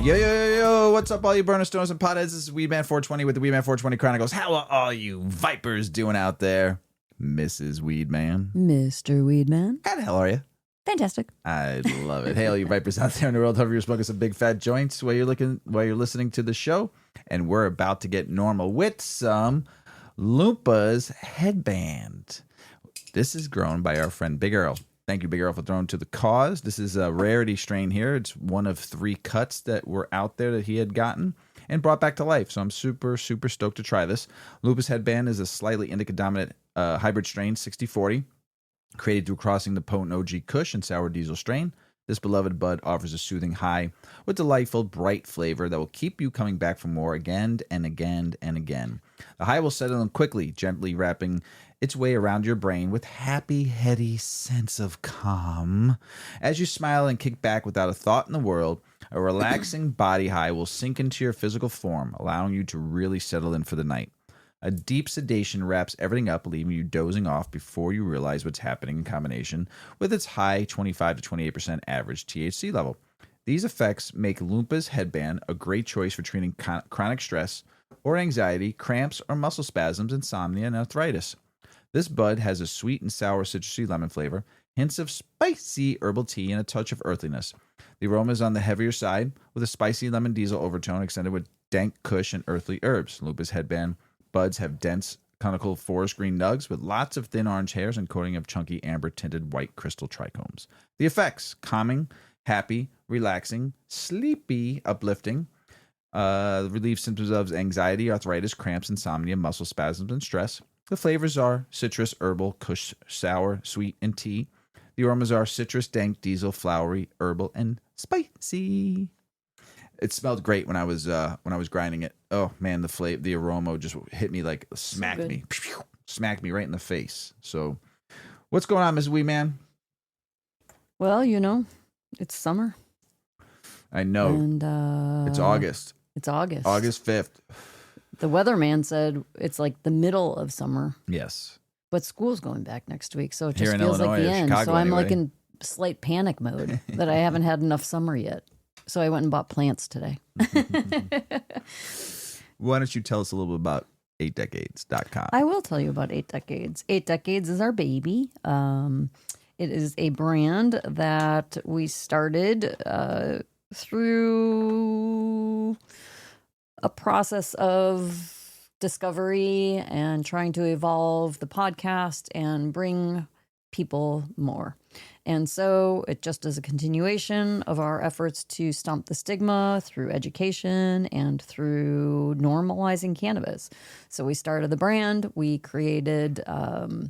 Yo, what's up, all you burner stoners and potheads? This is Weedman 420 with the Weedman 420 Chronicles. How are all you vipers doing out there? Mrs Weedman. Mr. Weedman. How the hell are you? Fantastic. I love it. Hey, all you vipers out there in the world, hope you're smoking some big fat joints while you're listening to the show. And we're about to get normal with some Loompa's Headband. This is grown by our friend Big Earl. Thank you, Big Earl, for throwing to the cause. This is a rarity strain here. It's one of 3 cuts that were out there that he had gotten and brought back to life. So I'm super, super stoked to try this. Loompa's Headband is a slightly indica-dominant hybrid strain, 60-40, created through crossing the potent OG Kush and sour diesel strain. This beloved bud offers a soothing high with delightful, bright flavor that will keep you coming back for more again and again and again. The high will settle in quickly, gently wrapping its way around your brain with happy, heady sense of calm. As you smile and kick back without a thought in the world, a relaxing body high will sink into your physical form, allowing you to really settle in for the night. A deep sedation wraps everything up, leaving you dozing off before you realize what's happening in combination with its high 25 to 28% average THC level. These effects make Loompa's Headband a great choice for treating chronic stress or anxiety, cramps or muscle spasms, insomnia, and arthritis. This bud has a sweet and sour citrusy lemon flavor, hints of spicy herbal tea, and a touch of earthiness. The aroma is on the heavier side, with a spicy lemon diesel overtone extended with dank kush and earthly herbs. Loompa's Headband buds have dense, conical forest green nugs with lots of thin orange hairs and coating of chunky amber-tinted white crystal trichomes. The effects: calming, happy, relaxing, sleepy, uplifting, relieve symptoms of anxiety, arthritis, cramps, insomnia, muscle spasms, and stress. The flavors are citrus, herbal, kush, sour, sweet, and tea. The aromas are citrus, dank, diesel, flowery, herbal, and spicy. It smelled great when I was grinding it. Oh man, the aroma just hit me like smacked me right in the face. So, what's going on, Mrs. Weedman? Well, you know, it's summer. I know. And it's August. It's August. August 5th. The weatherman said it's like the middle of summer. Yes. But school's going back next week, so it Here just in feels Illinois like the or end. Chicago, So I'm anyway. like in slight panic mode that I haven't had enough summer yet. So I went and bought plants today. Why don't you tell us a little bit about 8decades.com? I will tell you about 8 Decades. 8 Decades is our baby. It is a brand that we started through a process of discovery and trying to evolve the podcast and bring people more. And so it just is a continuation of our efforts to stomp the stigma through education and through normalizing cannabis. So we started the brand. We created a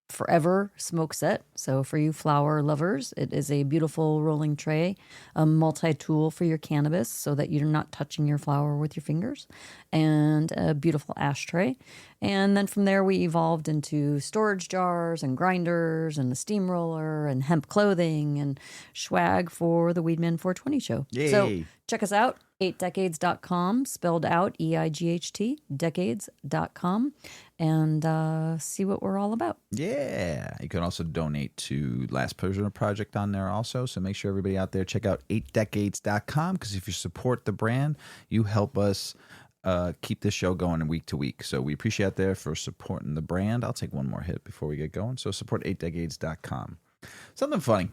forever smoke set. So for you flower lovers, it is a beautiful rolling tray, a multi-tool for your cannabis so that you're not touching your flower with your fingers, and a beautiful ashtray. And then from there, we evolved into storage jars and grinders and a steamroller and hemp clothing and swag for the Weedman 420 show. Yay. So check us out, 8decades.com, spelled out EIGHT, decades.com, and see what we're all about. Yeah. You can also donate to Last Prisoner Project on there also. So make sure everybody out there check out 8decades.com, because if you support the brand, you help us keep this show going week to week. So we appreciate it there for supporting the brand. I'll take one more hit before we get going. So support 8decades.com. Something funny.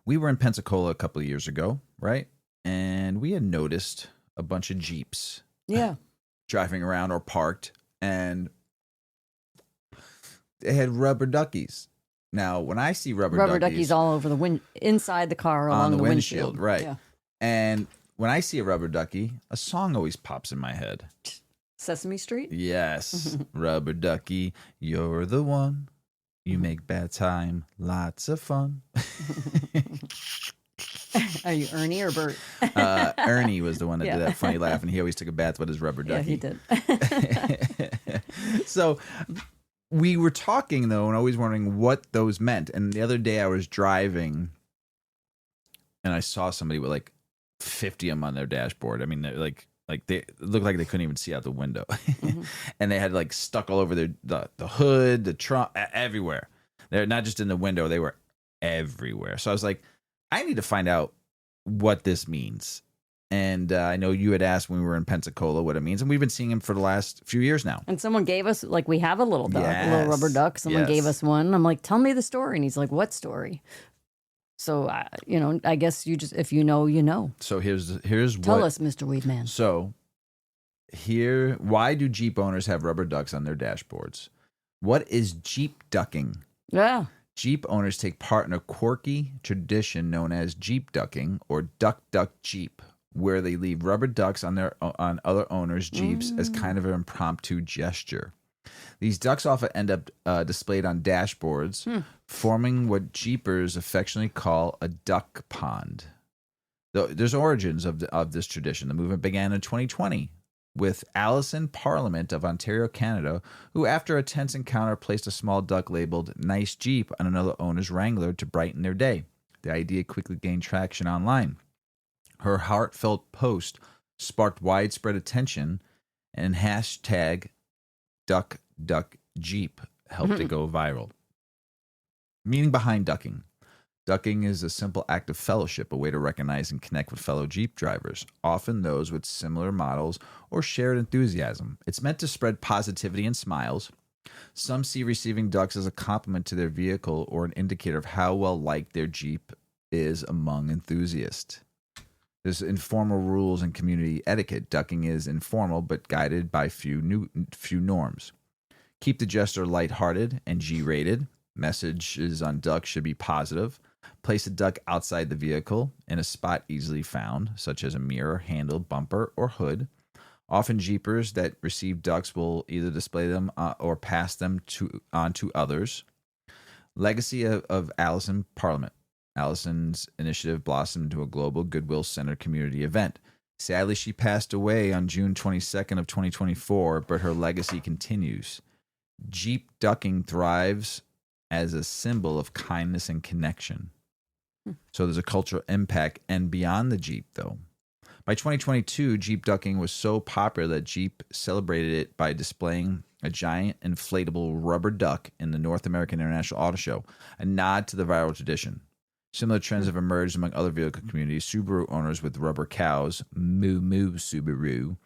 We were in Pensacola a couple of years ago, right? And we had noticed a bunch of Jeeps driving around or parked, and they had rubber duckies. Now, when I see rubber duckies all over the inside the car along the windshield. Right. Yeah. And when I see a rubber ducky, a song always pops in my head. Sesame Street? Yes. Rubber ducky, you're the one. You make bad time lots of fun. Are you Ernie or Bert? Ernie was the one that did that funny laugh, and he always took a bath with his rubber ducky. Yeah, he did. So we were talking, though, and always wondering what those meant. And the other day I was driving, and I saw somebody with like 50 of them on their dashboard. I mean, they're like they looked like they couldn't even see out the window. Mm-hmm. And they had like stuck all over the hood, the trunk, everywhere. They're not just in the window, they were everywhere. So I was like, I need to find out what this means. And I know you had asked when we were in Pensacola what it means, and we've been seeing him for the last few years now. And someone gave us, like, we have a little duck, a little rubber duck. Someone gave us one. I'm like, tell me the story. And he's like, what story? So, I guess you just, if you know, you know. So here's Tell us, Mr. Weedman. So why do Jeep owners have rubber ducks on their dashboards? What is Jeep ducking? Yeah. Jeep owners take part in a quirky tradition known as Jeep ducking, or duck Jeep, where they leave rubber ducks on other owners' Jeeps as kind of an impromptu gesture. These ducks often end up displayed on dashboards, forming what Jeepers affectionately call a duck pond. There's origins of this tradition. The movement began in 2020 with Alison Parliament of Ontario, Canada, who after a tense encounter placed a small duck labeled Nice Jeep on another owner's Wrangler to brighten their day. The idea quickly gained traction online. Her heartfelt post sparked widespread attention, and hashtag #DuckDuckJeep helped it go viral. Meaning behind ducking. Ducking is a simple act of fellowship, a way to recognize and connect with fellow Jeep drivers, often those with similar models or shared enthusiasm. It's meant to spread positivity and smiles. Some see receiving ducks as a compliment to their vehicle or an indicator of how well liked their Jeep is among enthusiasts. There's informal rules and community etiquette. Ducking is informal but guided by few norms. Keep the gesture lighthearted and G-rated. Messages on ducks should be positive. Place a duck outside the vehicle in a spot easily found, such as a mirror, handle, bumper, or hood. Often Jeepers that receive ducks will either display them or pass them on to others. Legacy of Alison Parliament. Alison's initiative blossomed into a global Goodwill Center community event. Sadly, she passed away on June 22nd of 2024, but her legacy continues. Jeep ducking thrives as a symbol of kindness and connection. So there's a cultural impact and beyond the Jeep, though. By 2022, Jeep ducking was so popular that Jeep celebrated it by displaying a giant inflatable rubber duck in the North American International Auto Show, a nod to the viral tradition. Similar trends have emerged among other vehicle communities. Subaru owners with rubber cows, moo moo Subaru,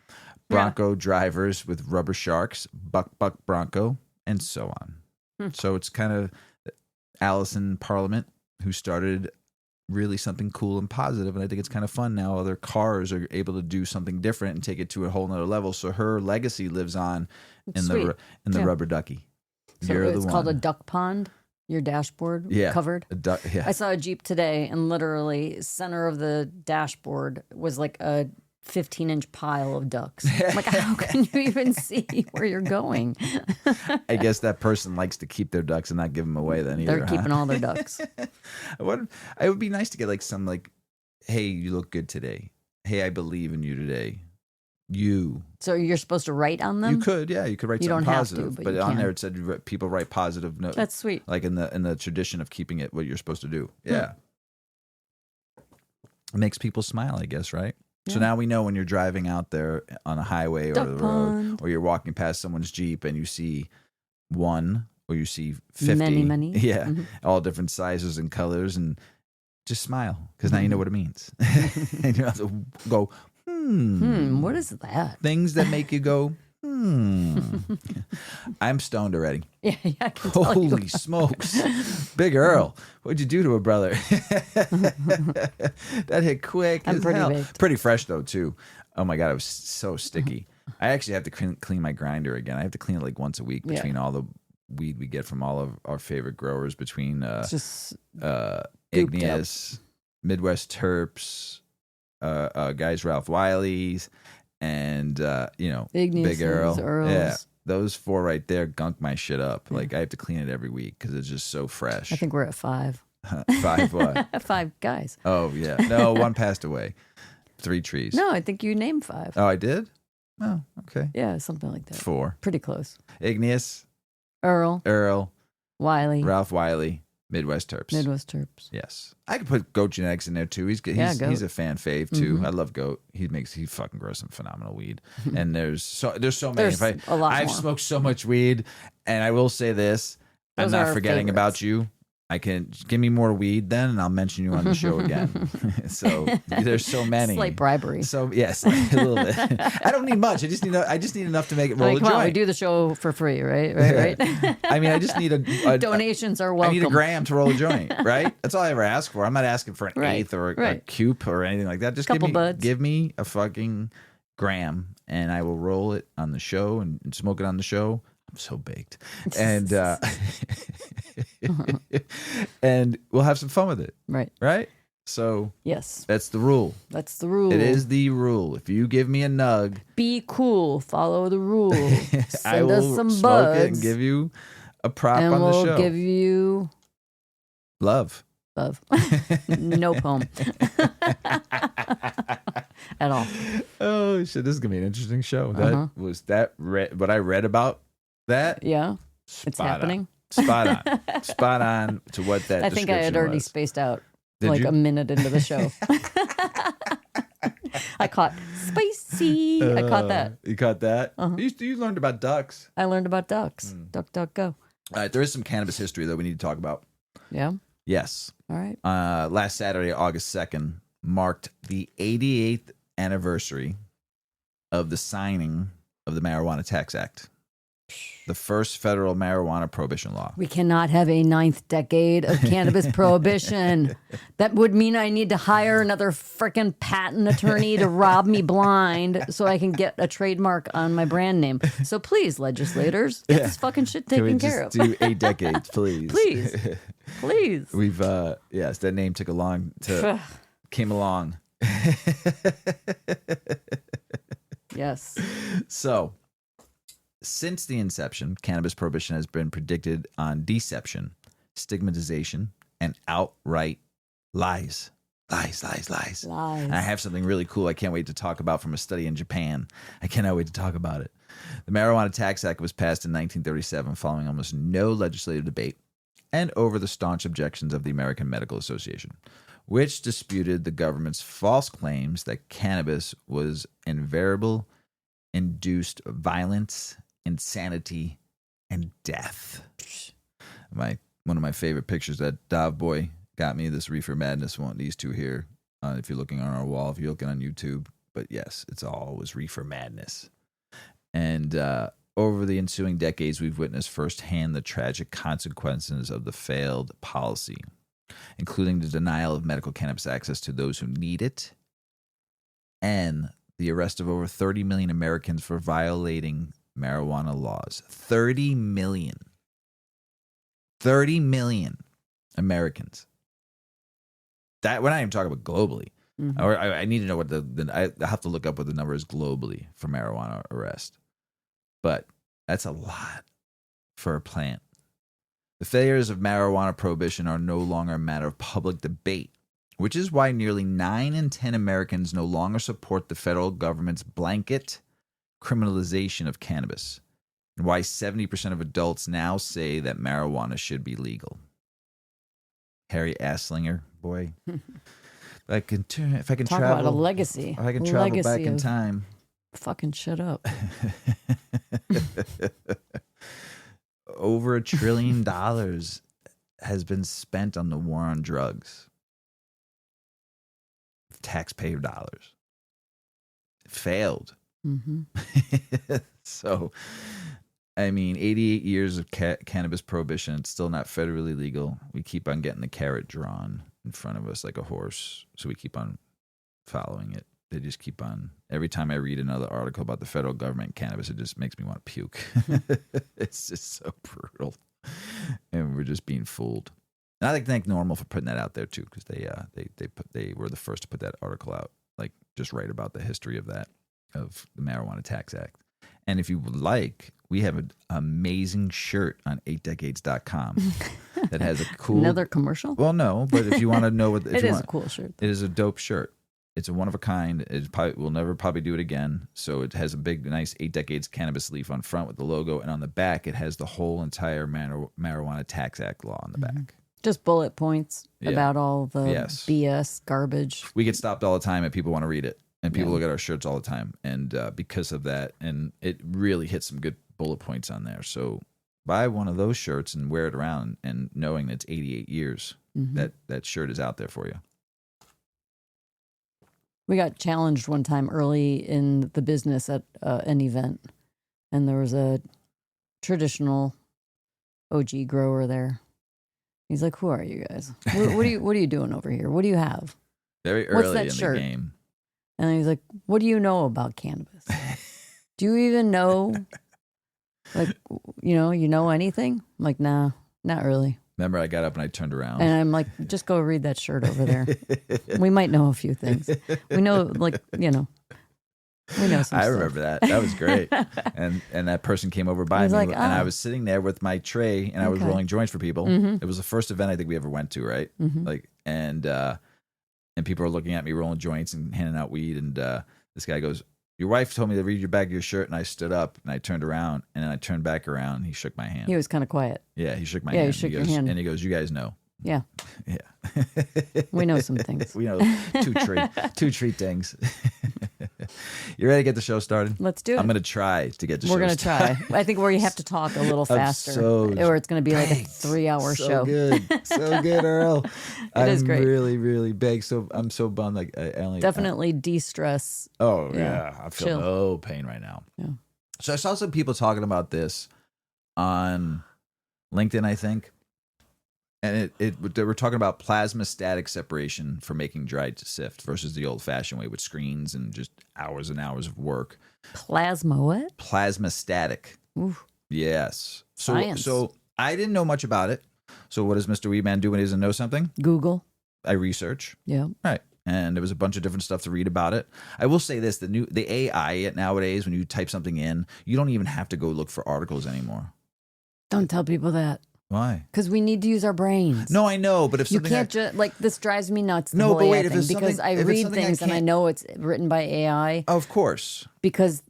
Bronco drivers with rubber sharks, buck Bronco, and so on. So it's kind of Alison Parliament who started really something cool and positive, and I think it's kind of fun now. Other cars are able to do something different and take it to a whole nother level. So her legacy lives on in the rubber ducky. So it's called a duck pond. Your dashboard covered. I saw a Jeep today, and literally center of the dashboard was like a 15-inch pile of ducks. I'm like, how can you even see where you're going? I guess that person likes to keep their ducks and not give them away then either. They're keeping all their ducks. It would be nice to get like some like, hey, you look good today. Hey, I believe in you today. You. So you're supposed to write on them? You could, yeah. You could write something positive. Have to, but on there it said people write positive notes. That's sweet. Like in the tradition of keeping it what you're supposed to do. Yeah. It makes people smile, I guess, right? Yeah. So now we know when you're driving out there on a highway or the road, or you're walking past someone's Jeep and you see one or you see 50. Many. Yeah. Mm-hmm. All different sizes and colors, and just smile because now you know what it means. And you have to go, what is that? Things that make you go, I'm stoned already. Yeah, I can Holy smokes. Big Earl. What'd you do to a brother? That hit quick. I'm pretty baked. Pretty fresh, though, too. Oh, my God. It was so sticky. I actually have to clean my grinder again. I have to clean it like once a week between all the weed we get from all of our favorite growers, between Igneous, Midwest Terps, guys Ralph Wiley's, and Igneous, Big Earl. Earls. Yeah, those four right there gunk my shit up. Yeah. Like I have to clean it every week because it's just so fresh. I think we're at 5. 5 what? 5 guys. Oh yeah, no, one passed away. 3 trees. No, I think you named 5. Oh, I did. Oh, okay. Yeah, something like that. 4. Pretty close. Igneous, Earl, Wiley, Ralph Wiley. Midwest Terps. Yes. I could put Goat Genetics in there too. He's a fan fave too. Mm-hmm. I love Goat. He fucking grows some phenomenal weed. And there's so many. I've smoked so much weed, and I will say this. I'm not forgetting about you. I can give me more weed then, and I'll mention you on the show again. So there's so many. Slight bribery. So yes, a little bit. I don't need much. I just need enough to make it roll a come on, we joint. do the show for free, right? Right. I mean, I just need a Donations are welcome. I need a gram to roll a joint, right? That's all I ever ask for. I'm not asking for an eighth or a cupe or anything like that. Just give me a fucking gram, and I will roll it on the show and smoke it on the show. I'm so baked, and and we'll have some fun with it. Right. So yes, that's the rule. That's the rule. It is the rule. If you give me a nug, be cool. Follow the rule. I will us some smoke buds, it and give you a prop and on the show. we'll give you love. No poem at all. Oh shit! This is gonna be an interesting show. That was what I read about that. Yeah, it's happening. Spot on to what that. I think I had already spaced out a minute into the show. I caught spicy. I caught that. You caught that? You learned about ducks. I learned about ducks. Duck, duck, go. All right, there is some cannabis history that we need to talk about. Yeah. Yes. All right. Last Saturday, August 2nd, marked the 88th anniversary of the signing of the Marijuana Tax Act, the first federal marijuana prohibition law. We cannot have a 9th decade of cannabis prohibition. That would mean I need to hire another freaking patent attorney to rob me blind so I can get a trademark on my brand name. So please, legislators, get this fucking shit taken care of. Do 8 decades, please. Please. We've yes, that name came along. Yes. So, since the inception, cannabis prohibition has been predicted on deception, stigmatization, and outright lies. Lies. And I have something really cool I can't wait to talk about from a study in Japan. I cannot wait to talk about it. The Marijuana Tax Act was passed in 1937 following almost no legislative debate and over the staunch objections of the American Medical Association, which disputed the government's false claims that cannabis was invariable, induced violence, insanity, and death. One of my favorite pictures that Dov Boy got me, this Reefer Madness one, these two here, if you're looking on our wall, if you're looking on YouTube. But yes, it's always Reefer Madness. And over the ensuing decades, we've witnessed firsthand the tragic consequences of the failed policy, including the denial of medical cannabis access to those who need it, and the arrest of over 30 million Americans for violating marijuana laws. 30 million. 30 million Americans. That we're not even talking about globally. Mm-hmm. I need to know what I have to look up what the number is globally for marijuana arrest. But that's a lot for a plant. The failures of marijuana prohibition are no longer a matter of public debate, which is why nearly 9 in 10 Americans no longer support the federal government's blanket criminalization of cannabis, and why 70% of adults now say that marijuana should be legal. Harry Asslinger, boy. If I can Talk travel about a legacy. If I can travel back in time. Fucking shut up. Over $1 trillion has been spent on the war on drugs. Taxpayer dollars. It failed. Mm-hmm. So, I mean, 88 years of cannabis prohibition. It's still not federally legal. We keep on getting the carrot drawn in front of us like a horse. So we keep on following it. They just keep on. Every time I read another article about the federal government and cannabis, it just makes me want to puke. It's just so brutal. And we're just being fooled. And I like to thank Normal for putting that out there too, because they were the first to put that article out, like just write about the history of that, of the Marijuana Tax Act. And if you would like, we have an amazing shirt on 8decades.com that has a cool... Another commercial? Well, no, but if you want to know what... It is a cool shirt. It is a dope shirt. It's a one of a kind. We'll never probably do it again. So it has a big, nice 8 Decades cannabis leaf on front with the logo. And on the back, it has the whole entire Marijuana Tax Act law on the back. Just bullet points about all the BS garbage. We get stopped all the time and people want to read it. And people look at our shirts all the time. And because of that, and it really hits some good bullet points on there. So buy one of those shirts and wear it around, and knowing that it's 88 years, that shirt is out there for you. We got challenged one time early in the business at an event, and there was a traditional OG grower there. He's like, "Who are you guys? What are you doing over here? What do you have?" Very What's early that in shirt? the game. And he's like, "What do you know about cannabis? Do you even know, like, you know anything?" I'm like, "Nah, not really." Remember, I got up and I turned around. And I'm like, "Just go read that shirt over there. We might know a few things. We know, like, we know some I stuff." remember that. That was great. and that person came over by me, like, and I "Oh." was sitting there with my tray, and I was Okay. rolling joints for people. It was the first event I think we ever went to, right? Like, and people are looking at me rolling joints and handing out weed, and this guy goes, "Your wife told me to read your back of your shirt," and I stood up and I turned around, and then I turned back around, and he shook my hand. He was kind of quiet. Yeah, he shook my Yeah, hand. he shook your goes, hand. and he goes, "You guys know." Yeah, Yeah. we know some things. We know two treat things. You ready to get the show started? Let's do it. I'm going to try to get the show We're going to started. try. I think we have to talk a little faster, or it's going to be like a Great. 3-hour So show. good. So good, Earl. It is I'm great. really, really big. So I'm so bummed. Like, I only Definitely de-stress. Oh, Yeah. yeah. I feel Chill. no pain right now. Yeah. So I saw some people talking about this on LinkedIn, I think. And they were talking about plasma static separation for making dried sift versus the old-fashioned way with screens and just hours and hours of work. Plasma what? Plasma static. Ooh, Yes. Science. So I didn't know much about it. So what does Mr. Weedman do when he doesn't know something? Google. I research. Yeah. Right. And there was a bunch of different stuff to read about it. I will say this, the AI nowadays, when you type something in, you don't even have to go look for articles anymore. Don't tell people that. Why? Because we need to use our brains. No, I know, but if You something can't just, like, this drives me nuts. The No, whole but wait, AI if thing, it's because something- I if it's read something I things and I can't- know it's written by AI of course. because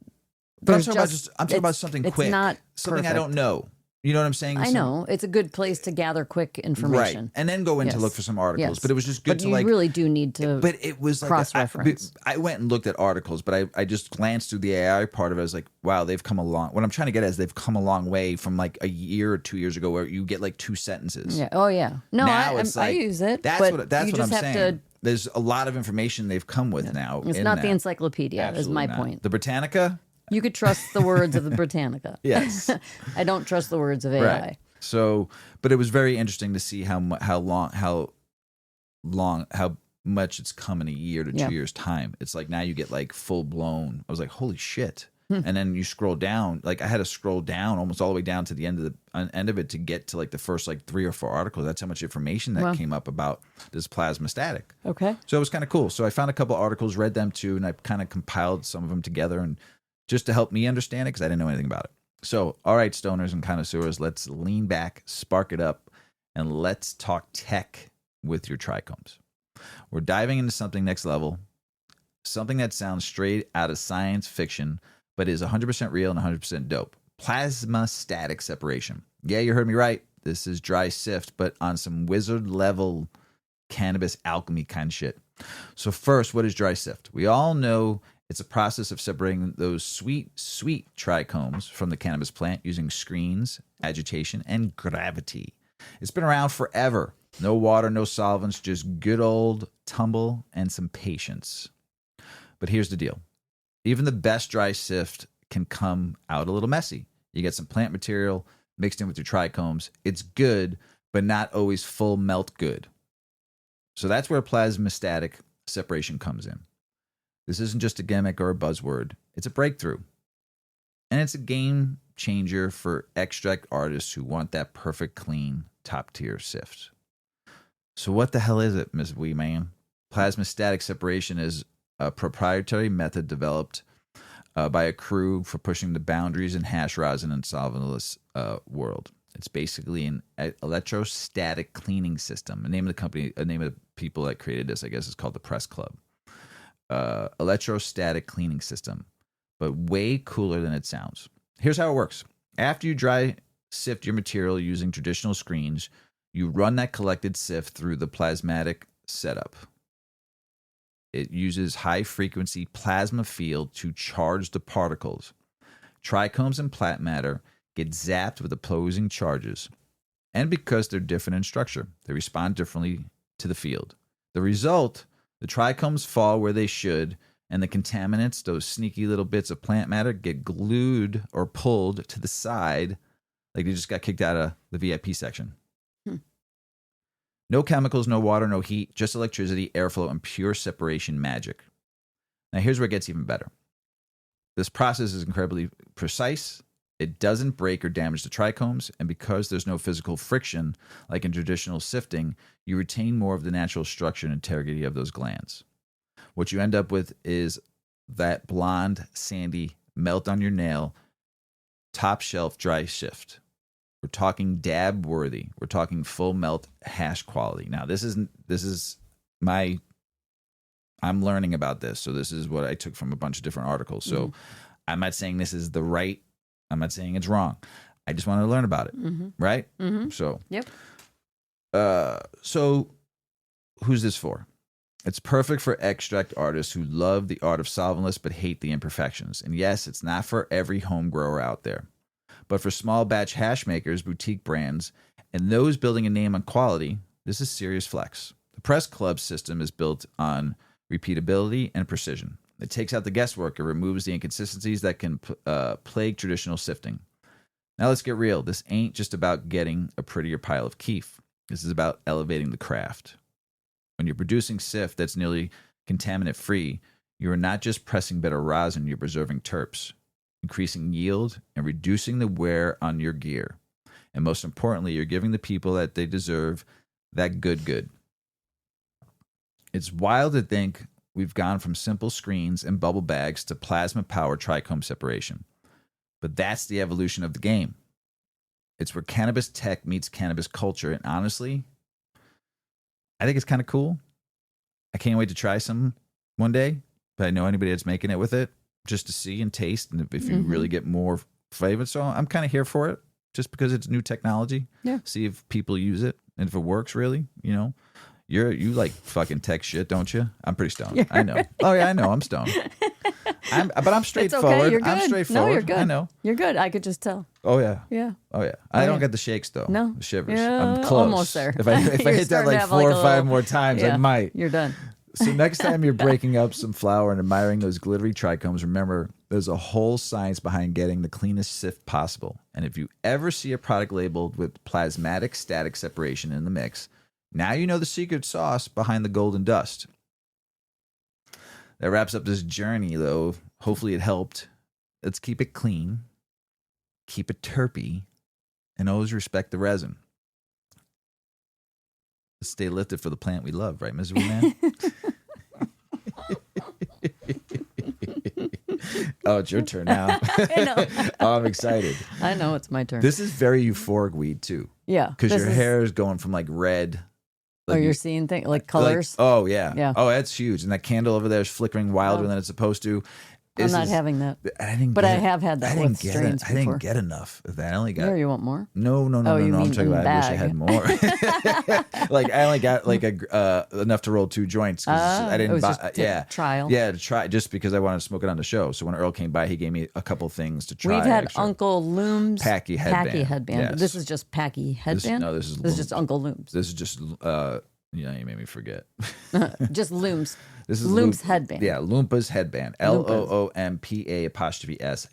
But I'm there's talking about something it's quick. not something I perfect. don't know. You know what I'm saying? I know it's a good place to gather quick Right. information. And then go in to Yes. look for some articles. Yes. But it was just good But to you like really do need to. But it was like cross-reference. I went and looked at articles, but I just glanced through the AI part of it. I was like, wow, they've come a long. What I'm trying to get at is they've come a long way from like a year or 2 years ago, where you get like 2 sentences. Yeah. Oh yeah. No, Now I it's like, use it. That's but what you I'm just have saying. to. There's a lot of information they've come with now. It's in not that. the encyclopedia. Is Absolutely my not. point. The Britannica. You could trust the words of the Britannica. Yes. I don't trust the words of AI. Right. So, but it was very interesting to see how much it's come in a year to 2 years time. It's like now you get like full blown. I was like, holy shit. And then you scroll down, like I had to scroll down almost all the way down to the end of it to get to like the first like 3 or 4 articles. That's how much information that came up about this plasma static. Okay. So it was kind of cool. So I found a couple articles, read them too, and I kind of compiled some of them together, and just to help me understand it because I didn't know anything about it. So, all right, stoners and connoisseurs, let's lean back, spark it up, and let's talk tech with your trichomes. We're diving into something next level, something that sounds straight out of science fiction, but is 100% real and 100% dope. Plasma static separation. Yeah, you heard me right. This is dry sift, but on some wizard level cannabis alchemy kind of shit. So first, what is dry sift? We all know it's a process of separating those sweet, sweet trichomes from the cannabis plant using screens, agitation, and gravity. It's been around forever. No water, no solvents, just good old tumble and some patience. But here's the deal. Even the best dry sift can come out a little messy. You get some plant material mixed in with your trichomes. It's good, but not always full melt good. So that's where plasmastatic separation comes in. This isn't just a gimmick or a buzzword. It's a breakthrough. And it's a game changer for extract artists who want that perfect, clean, top-tier sift. So what the hell is it, Mrs Weedman? Plasmastatic separation is a proprietary method developed by a crew for pushing the boundaries in hash rosin and solventless world. It's basically an electrostatic cleaning system. The name of the company, the name of the people that created this, I guess, is called the Press Club. Electrostatic cleaning system, but way cooler than it sounds. Here's how it works. After you dry sift your material using traditional screens, you run that collected sift through the plasmatic setup. It uses high-frequency plasma field to charge the particles. Trichomes and plant matter get zapped with opposing charges. And because they're different in structure, they respond differently to the field. The result, the trichomes fall where they should, and the contaminants, those sneaky little bits of plant matter, get glued or pulled to the side like they just got kicked out of the VIP section. No chemicals, no water, no heat, just electricity, airflow, and pure separation magic. Now here's where it gets even better. This process is incredibly precise. It doesn't break or damage the trichomes, and because there's no physical friction, like in traditional sifting, you retain more of the natural structure and integrity of those glands. What you end up with is that blonde, sandy, melt on your nail, top shelf dry shift. We're talking dab worthy. We're talking full melt hash quality. Now, I'm learning about this, so this is what I took from a bunch of different articles. So I'm not saying this is the right. I'm not saying it's wrong. I just want to learn about it, right? So, yep. So who's this for? It's perfect for extract artists who love the art of solventless but hate the imperfections. And yes, it's not for every home grower out there. But for small batch hash makers, boutique brands, and those building a name on quality, this is serious flex. The Press Club system is built on repeatability and precision. It takes out the guesswork and removes the inconsistencies that can plague traditional sifting. Now let's get real. This ain't just about getting a prettier pile of keef. This is about elevating the craft. When you're producing sift that's nearly contaminant-free, you are not just pressing better rosin, you're preserving terps, increasing yield, and reducing the wear on your gear. And most importantly, you're giving the people that they deserve that good. It's wild to think we've gone from simple screens and bubble bags to plasma-powered trichome separation. But that's the evolution of the game. It's where cannabis tech meets cannabis culture, and honestly, I think it's kind of cool. I can't wait to try some one day, but I know anybody that's making it with it just to see and taste, and if you really get more flavor. So I'm kind of here for it, just because it's new technology. Yeah. See if people use it, and if it works really, you know. You like fucking tech shit, don't you? I'm pretty stoned. I know. Oh yeah, I know. I'm stoned. But I'm straightforward. It's okay. You're good. I'm straightforward. No, you're good. I know. You're good. I could just tell. Oh yeah. Yeah. Oh yeah. I don't get the shakes though. No. The shivers. Yeah, I'm close. almost there. If I hit that like 4 or 5 more times, I might. You're done. So next time you're breaking up some flour and admiring those glittery trichomes, remember there's a whole science behind getting the cleanest sift possible. And if you ever see a product labeled with plasmatic static separation in the mix, now you know the secret sauce behind the golden dust. That wraps up this journey, though. Hopefully it helped. Let's keep it clean, keep it terpy, and always respect the resin. Stay lifted for the plant we love, right, Mrs Weedman? Oh, it's your turn now. I know. Oh, I'm excited. I know it's my turn. This is very euphoric weed, too. Yeah. Because your hair is going from like red. Like you're seeing things like colors. Oh, yeah. Yeah. Oh, that's huge. And that candle over there is flickering wilder than it's supposed to. I'm not having that. I have had that with strains before. I didn't get enough of that. I only got. No, you want more? No. I'm talking about. I wish I had more. Like I only got like enough to roll 2 joints. I didn't buy. Trial. Yeah, to try just because I wanted to smoke it on the show. So when Earl came by, he gave me a couple things to try. We've had Uncle Loom's Packy Headband. Yes. This is just Packy Headband. This is just Uncle Loom's. This is just. You made me forget. Just Loom's. This is Loom's headband. Yeah, Loompa's headband. Loompa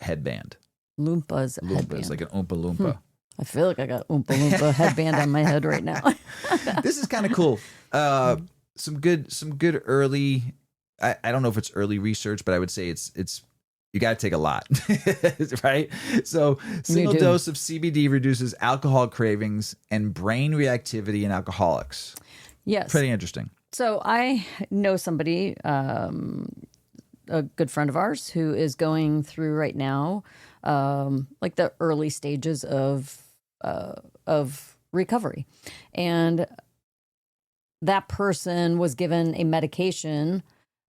headband. Loompa headband. It's like an Oompa Loompa. I feel like I got Oompa Loompa headband on my head right now. This is kind of cool. Some good early. I don't know if it's early research, but I would say it's. You got to take a lot, right? So single dose of CBD reduces alcohol cravings and brain reactivity in alcoholics. Yes. Pretty interesting. So I know somebody, a good friend of ours, who is going through right now, like the early stages of recovery. And that person was given a medication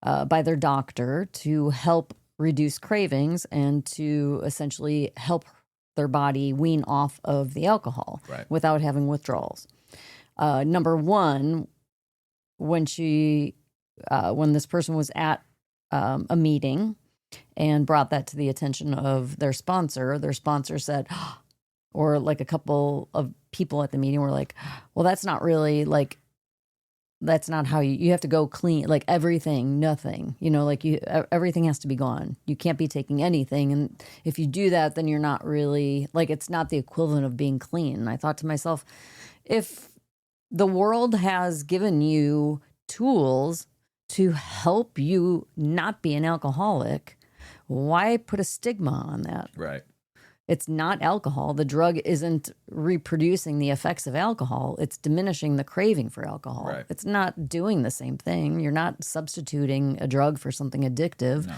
by their doctor to help reduce cravings and to essentially help their body wean off of the alcohol without having withdrawals. Number one, when this person was at a meeting and brought that to the attention of their sponsor said, or like a couple of people at the meeting were like, well, that's not really like, that's not how you have to go clean, like everything, nothing, like everything has to be gone. You can't be taking anything. And if you do that, then you're not really like, it's not the equivalent of being clean. And I thought to myself, if the world has given you tools to help you not be an alcoholic, why put a stigma on that? Right. It's not alcohol. The drug isn't reproducing the effects of alcohol. It's diminishing the craving for alcohol. Right. It's not doing the same thing. You're not substituting a drug for something addictive. No.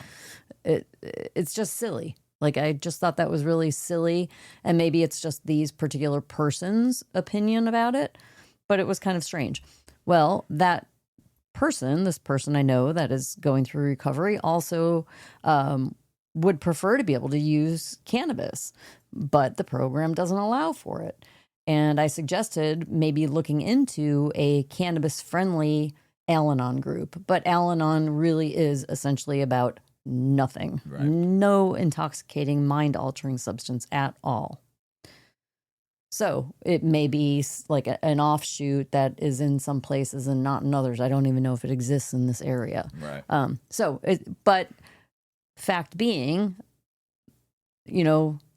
It's just silly. Like, I just thought that was really silly. And maybe it's just these particular person's opinion about it, but it was kind of strange. Well, this person I know that is going through recovery also would prefer to be able to use cannabis, but the program doesn't allow for it. And I suggested maybe looking into a cannabis-friendly Al-Anon group, but Al-Anon really is essentially about nothing. Right. No intoxicating, mind-altering substance at all. So it may be like an offshoot that is in some places and not in others. I don't even know if it exists in this area. Right. But fact being,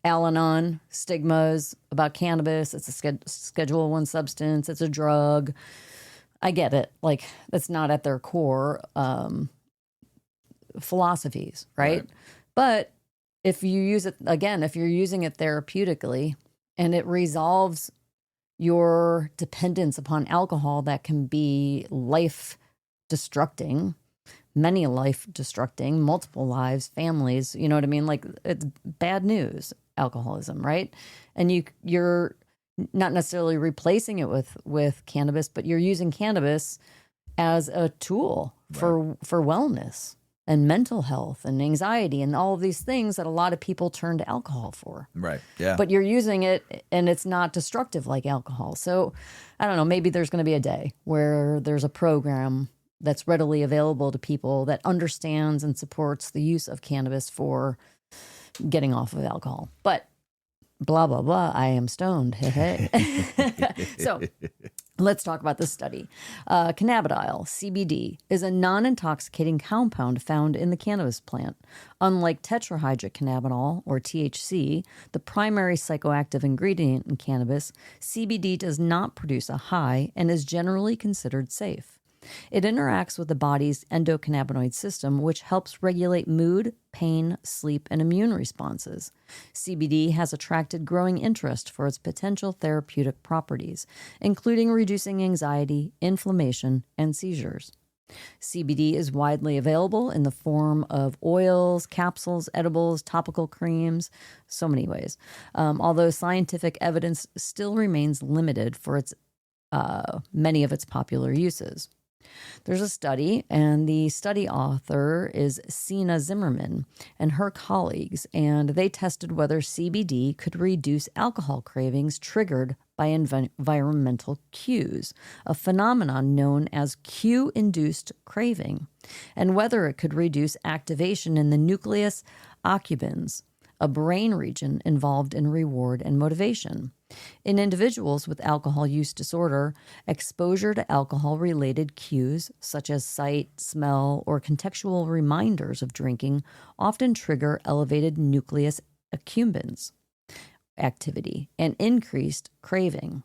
Al-Anon stigmas about cannabis. It's a Schedule 1 substance. It's a drug. I get it. Like, that's not at their core philosophies, right? But if you use it, again, if you're using it therapeutically and it resolves your dependence upon alcohol that can be life-destructing, many life-destructing, multiple lives, families, you know what I mean? Like, it's bad news, alcoholism, right? And you're not necessarily replacing it with cannabis, but you're using cannabis as a tool for wellness and mental health and anxiety and all of these things that a lot of people turn to alcohol for. Right. Yeah. But you're using it and it's not destructive like alcohol. So I don't know, maybe there's going to be a day where there's a program that's readily available to people that understands and supports the use of cannabis for getting off of alcohol. But blah, blah, blah, I am stoned. Hey, hey. So let's talk about this study. Cannabidiol, CBD, is a non-intoxicating compound found in the cannabis plant. Unlike tetrahydrocannabinol, or THC, the primary psychoactive ingredient in cannabis, CBD does not produce a high and is generally considered safe. It interacts with the body's endocannabinoid system, which helps regulate mood, pain, sleep, and immune responses. CBD has attracted growing interest for its potential therapeutic properties, including reducing anxiety, inflammation, and seizures. CBD is widely available in the form of oils, capsules, edibles, topical creams, so many ways. Although scientific evidence still remains limited for many of its popular uses. There's a study, and the study author is Sina Zimmerman and her colleagues, and they tested whether CBD could reduce alcohol cravings triggered by environmental cues, a phenomenon known as cue-induced craving, and whether it could reduce activation in the nucleus accumbens, a brain region involved in reward and motivation. In individuals with alcohol use disorder, exposure to alcohol-related cues, such as sight, smell, or contextual reminders of drinking, often trigger elevated nucleus accumbens activity and increased craving.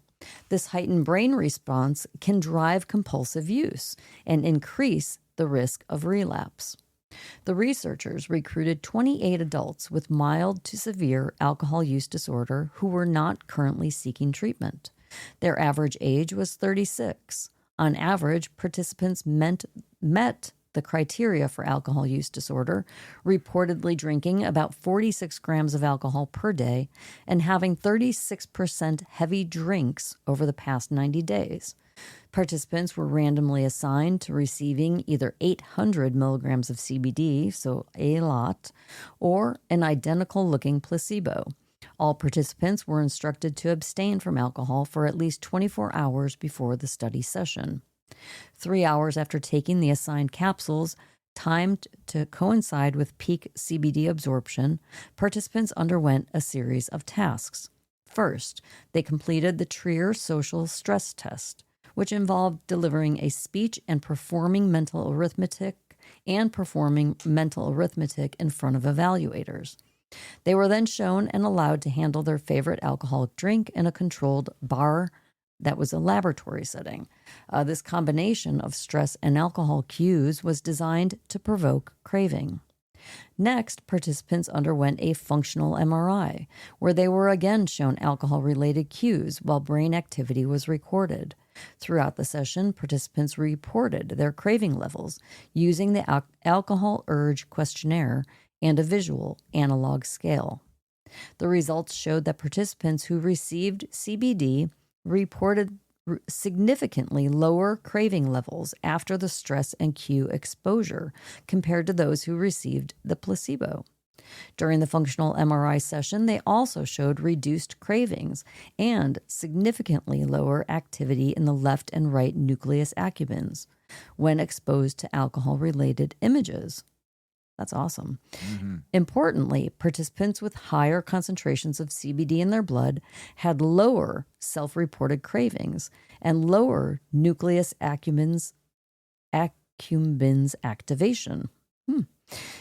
This heightened brain response can drive compulsive use and increase the risk of relapse. The researchers recruited 28 adults with mild to severe alcohol use disorder who were not currently seeking treatment. Their average age was 36. On average, participants met the criteria for alcohol use disorder, reportedly drinking about 46 grams of alcohol per day and having 36% heavy drinks over the past 90 days. Participants were randomly assigned to receiving either 800 milligrams of CBD, so a lot, or an identical-looking placebo. All participants were instructed to abstain from alcohol for at least 24 hours before the study session. 3 hours after taking the assigned capsules, timed to coincide with peak CBD absorption, participants underwent a series of tasks. First, they completed the Trier social stress test, which involved delivering a speech and performing mental arithmetic in front of evaluators. They were then shown and allowed to handle their favorite alcoholic drink in a controlled bar that was a laboratory setting. This combination of stress and alcohol cues was designed to provoke craving. Next, participants underwent a functional MRI, where they were again shown alcohol-related cues while brain activity was recorded. Throughout the session, participants reported their craving levels using the alcohol urge questionnaire and a visual analog scale. The results showed that participants who received CBD reported significantly lower craving levels after the stress and cue exposure compared to those who received the placebo. During the functional MRI session, they also showed reduced cravings and significantly lower activity in the left and right nucleus accumbens when exposed to alcohol-related images. That's awesome. Mm-hmm. Importantly, participants with higher concentrations of CBD in their blood had lower self-reported cravings and lower nucleus accumbens activation,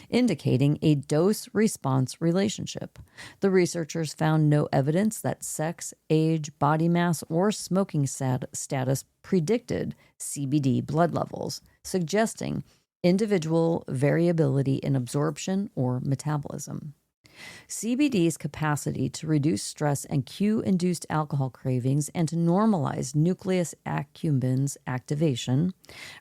indicating a dose-response relationship. The researchers found no evidence that sex, age, body mass, or smoking status predicted CBD blood levels, suggesting individual variability in absorption or metabolism. CBD's capacity to reduce stress and cue-induced alcohol cravings and to normalize nucleus accumbens activation,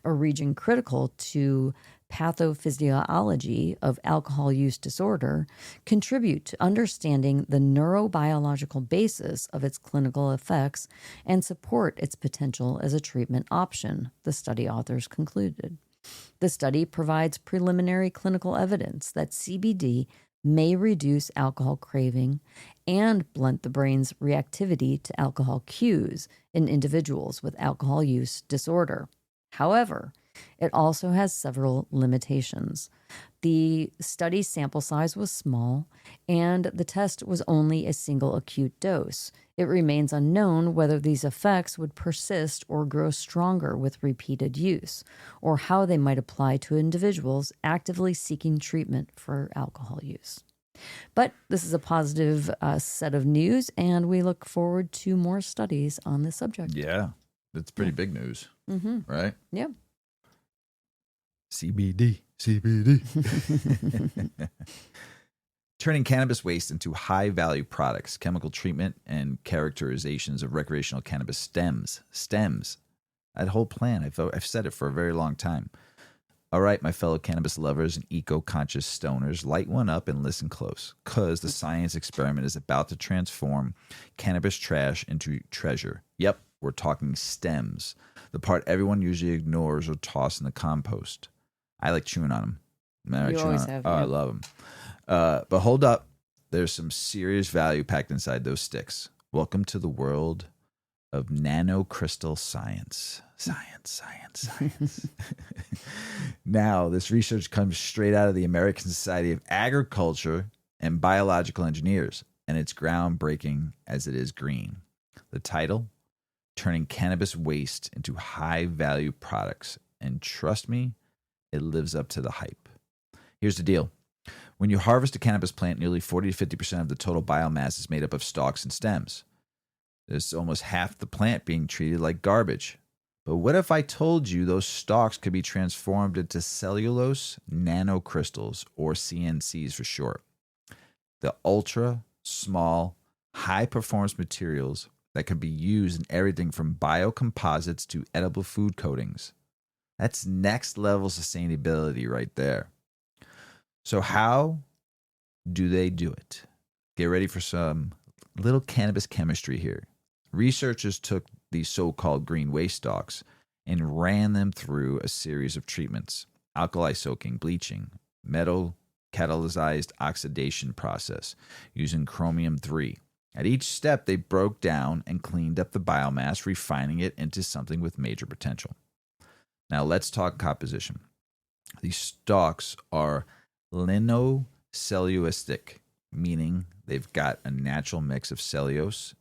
a region critical to pathophysiology of alcohol use disorder, contribute to understanding the neurobiological basis of its clinical effects and support its potential as a treatment option, the study authors concluded. The study provides preliminary clinical evidence that CBD may reduce alcohol craving and blunt the brain's reactivity to alcohol cues in individuals with alcohol use disorder. However, it also has several limitations. The study sample size was small, and the test was only a single acute dose. It remains unknown whether these effects would persist or grow stronger with repeated use, or how they might apply to individuals actively seeking treatment for alcohol use. But this is a positive set of news, and we look forward to more studies on this subject. Yeah, that's pretty big news, right? Yeah. CBD. Turning cannabis waste into high-value products, chemical treatment, and characterizations of recreational cannabis stems. That whole plan, I've said it for a very long time. All right, my fellow cannabis lovers and eco-conscious stoners, light one up and listen close, because the science experiment is about to transform cannabis trash into treasure. Yep, we're talking stems, the part everyone usually ignores or toss in the compost. I like chewing on them. You always have. Oh, yeah. I love them. But hold up. There's some serious value packed inside those sticks. Welcome to the world of nanocrystal science. Science. Now, this research comes straight out of the American Society of Agriculture and Biological Engineers, and it's groundbreaking as it is green. The title, Turning Cannabis Waste into High-Value Products. And trust me, it lives up to the hype. Here's the deal. When you harvest a cannabis plant, nearly 40 to 50% of the total biomass is made up of stalks and stems. There's almost half the plant being treated like garbage. But what if I told you those stalks could be transformed into cellulose nanocrystals, or CNCs for short? The ultra small, high-performance materials that could be used in everything from biocomposites to edible food coatings. That's next level sustainability right there. So how do they do it? Get ready for some little cannabis chemistry here. Researchers took these so-called green waste stalks and ran them through a series of treatments: alkali soaking, bleaching, metal catalyzed oxidation process using chromium-3. At each step, they broke down and cleaned up the biomass, refining it into something with major potential. Now let's talk composition. These stalks are lignocellulosic, meaning they've got a natural mix of cellulose,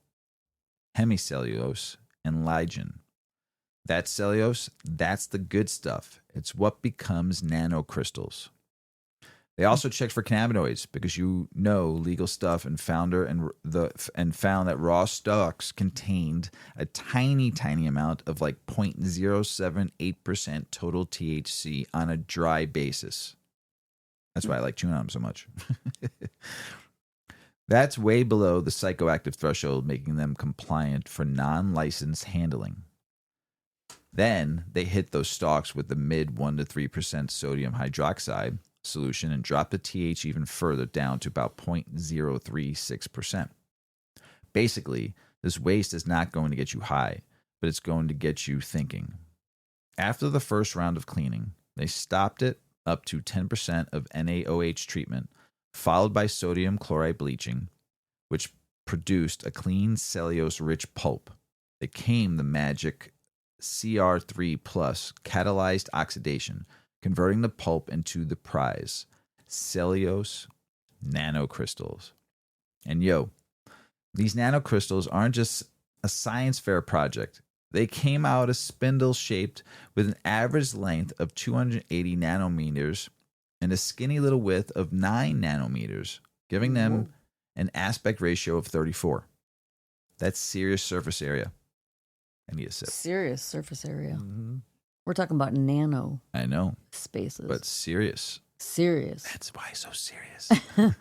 hemicellulose, and lignin. That cellulose, that's the good stuff. It's what becomes nanocrystals. They also checked for cannabinoids because legal stuff and found that raw stalks contained a tiny amount of like 0.078% total THC on a dry basis. That's why I like chewing on them so much. That's way below the psychoactive threshold, making them compliant for non-licensed handling. Then they hit those stalks with the mid 1 to 3% sodium hydroxide solution and drop the TH even further down to about 0.036%. Basically, this waste is not going to get you high, but it's going to get you thinking. After the first round of cleaning, they stopped it up to 10% of NaOH treatment, followed by sodium chloride bleaching, which produced a clean cellulose-rich pulp. It came the magic CR3 plus catalyzed oxidation, converting the pulp into the prize, cellulose nanocrystals. And these nanocrystals aren't just a science fair project. They came out as spindle shaped with an average length of 280 nanometers and a skinny little width of 9 nanometers, giving them an aspect ratio of 34. That's serious surface area. I need a sip. Serious surface area. Mm-hmm. We're talking about nano. I know. Spaces. But serious. Serious. That's why so serious. All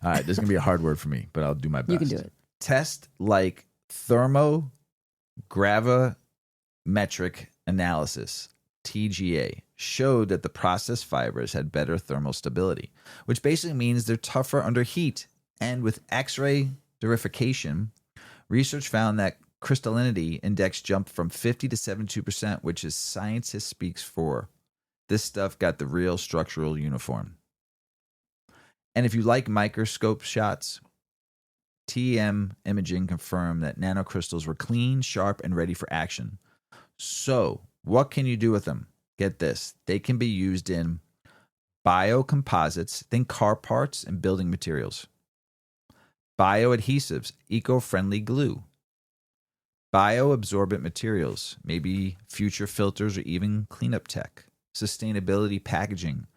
right, this is going to be a hard word for me, but I'll do my best. You can do it. Test like thermogravimetric analysis, TGA, showed that the processed fibers had better thermal stability, which basically means they're tougher under heat. And with X-ray derification, research found that crystallinity index jumped from 50 to 72%, which is scientist speaks for. This stuff got the real structural uniform. And if you like microscope shots, TEM imaging confirmed that nanocrystals were clean, sharp, and ready for action. So, what can you do with them? Get this. They can be used in biocomposites, think car parts and building materials. Bioadhesives, eco-friendly glue. Bioabsorbent materials, maybe future filters or even cleanup tech. Sustainability packaging.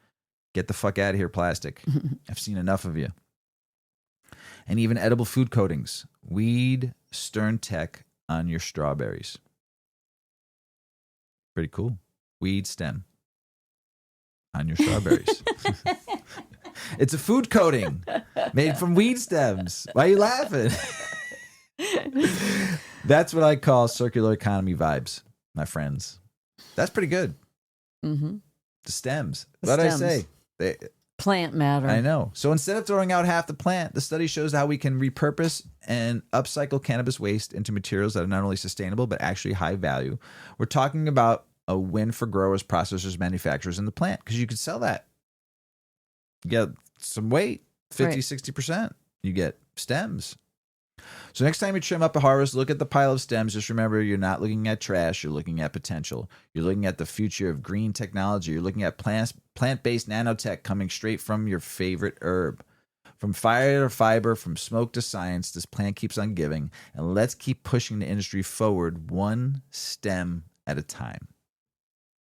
Get the fuck out of here, plastic. I've seen enough of you. And even edible food coatings. Weed stern tech on your strawberries. Pretty cool. Weed stem on your strawberries. It's a food coating made from weed stems. Why are you laughing? That's what I call circular economy vibes, my friends. That's pretty good. Mm-hmm. The stems. What did I say? Plant matter. I know. So instead of throwing out half the plant, the study shows how we can repurpose and upcycle cannabis waste into materials that are not only sustainable, but actually high value. We're talking about a win for growers, processors, manufacturers in the plant, because you could sell that. You get some weight, 50, 60%. You get stems. So next time you trim up a harvest, look at the pile of stems. Just remember, you're not looking at trash. You're looking at potential. You're looking at the future of green technology. You're looking at plant-based nanotech coming straight from your favorite herb. From fire to fiber, from smoke to science, this plant keeps on giving. And let's keep pushing the industry forward one stem at a time.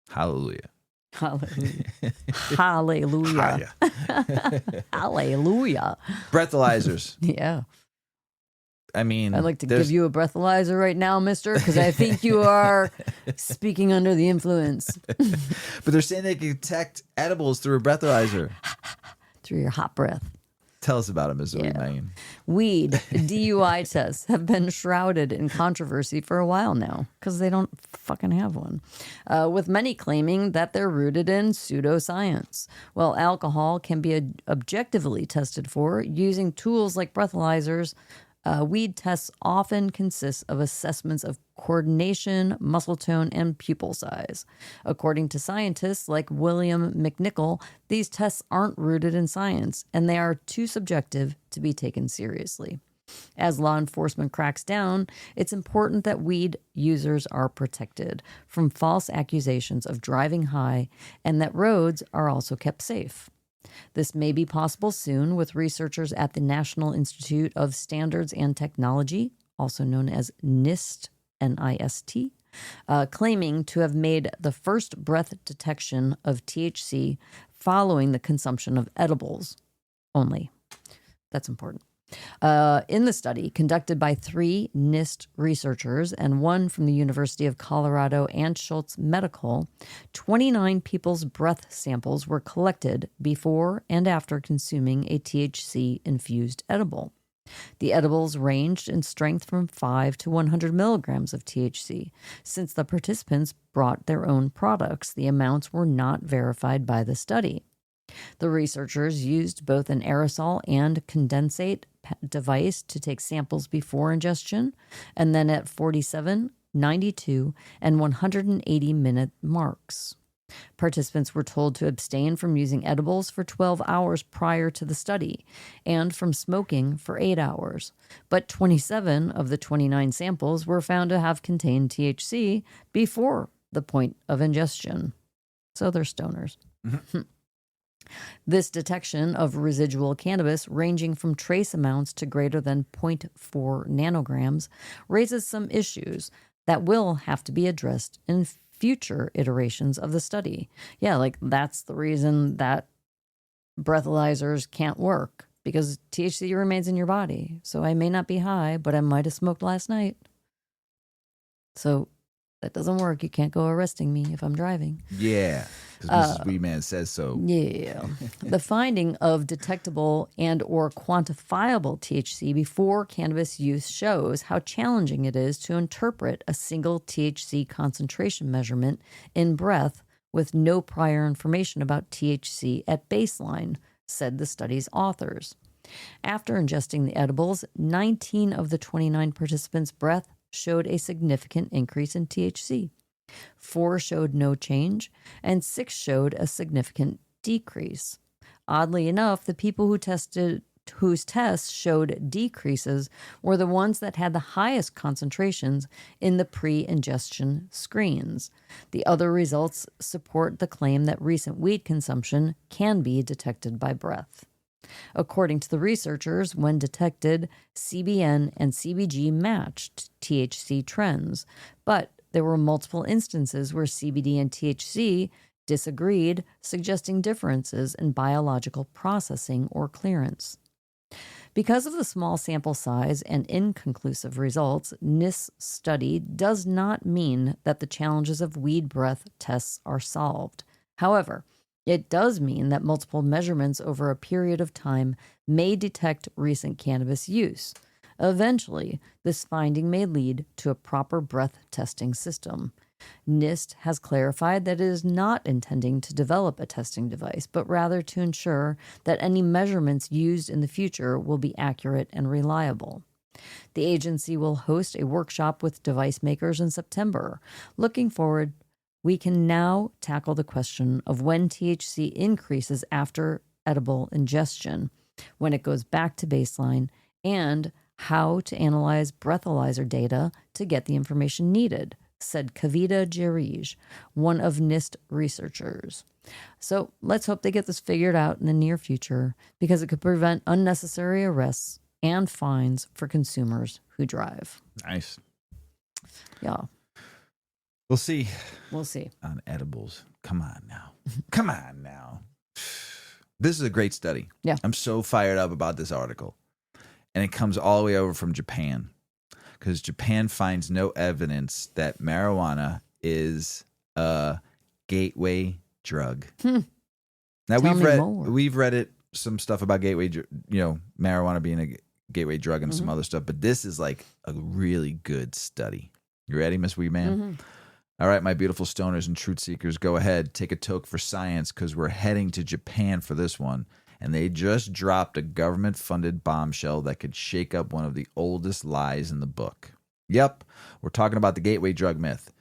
Hallelujah. Hallelujah. Hallelujah. Hallelujah. Breathalyzers. Yeah. I mean, I'd like to give you a breathalyzer right now, mister, because I think you are speaking under the influence. But they're saying they can detect edibles through a breathalyzer. Through your hot breath. Tell us about it, Mrs. Weedman. Weed DUI tests have been shrouded in controversy for a while now because they don't fucking have one, with many claiming that they're rooted in pseudoscience. Well, alcohol can be objectively tested for using tools like breathalyzers. Weed tests often consist of assessments of coordination, muscle tone, and pupil size. According to scientists like William McNichol, these tests aren't rooted in science, and they are too subjective to be taken seriously. As law enforcement cracks down, it's important that weed users are protected from false accusations of driving high and that roads are also kept safe. This may be possible soon with researchers at the National Institute of Standards and Technology, also known as NIST, NIST, claiming to have made the first breath detection of THC following the consumption of edibles only. That's important. In the study conducted by 3 NIST researchers and 1 from the University of Colorado and Schultz Medical, 29 people's breath samples were collected before and after consuming a THC-infused edible. The edibles ranged in strength from 5 to 100 milligrams of THC. Since the participants brought their own products, the amounts were not verified by the study. The researchers used both an aerosol and condensate device to take samples before ingestion, and then at 47, 92, and 180-minute marks. Participants were told to abstain from using edibles for 12 hours prior to the study and from smoking for 8 hours. But 27 of the 29 samples were found to have contained THC before the point of ingestion. So they're stoners. Mm-hmm. This detection of residual cannabis ranging from trace amounts to greater than 0.4 nanograms raises some issues that will have to be addressed in future iterations of the study. Yeah, like that's the reason that breathalyzers can't work, because THC remains in your body. So I may not be high, but I might have smoked last night. So that doesn't work. You can't go arresting me if I'm driving. Yeah, because Mrs Weedman says so. Yeah. The finding of detectable and or quantifiable THC before cannabis use shows how challenging it is to interpret a single THC concentration measurement in breath with no prior information about THC at baseline, said the study's authors. After ingesting the edibles, 19 of the 29 participants' breath showed a significant increase in THC. 4 showed no change, and 6 showed a significant decrease. Oddly enough, the people whose tests showed decreases were the ones that had the highest concentrations in the pre-ingestion screens. The other results support the claim that recent weed consumption can be detected by breath. According to the researchers, when detected, CBN and CBG matched THC trends, but there were multiple instances where CBD and THC disagreed, suggesting differences in biological processing or clearance. Because of the small sample size and inconclusive results, NIST's study does not mean that the challenges of weed breath tests are solved. However, it does mean that multiple measurements over a period of time may detect recent cannabis use. Eventually, this finding may lead to a proper breath testing system. NIST has clarified that it is not intending to develop a testing device, but rather to ensure that any measurements used in the future will be accurate and reliable. The agency will host a workshop with device makers in September. Looking forward, we can now tackle the question of when THC increases after edible ingestion, when it goes back to baseline, and how to analyze breathalyzer data to get the information needed, said Kavita Jarij, one of NIST researchers. So let's hope they get this figured out in the near future, because it could prevent unnecessary arrests and fines for consumers who drive. Nice. Yeah. We'll see. We'll see. On edibles. Come on now. Come on now. This is a great study. Yeah. I'm so fired up about this article. And it comes all the way over from Japan, because Japan finds no evidence that marijuana is a gateway drug. Now we've read some stuff about gateway, marijuana being a gateway drug and some other stuff, but this is like a really good study. You ready, Miss Weedman? Mm-hmm. All right, my beautiful stoners and truth seekers, go ahead, take a toke for science, because we're heading to Japan for this one. And they just dropped a government-funded bombshell that could shake up one of the oldest lies in the book. Yep, we're talking about the gateway drug myth.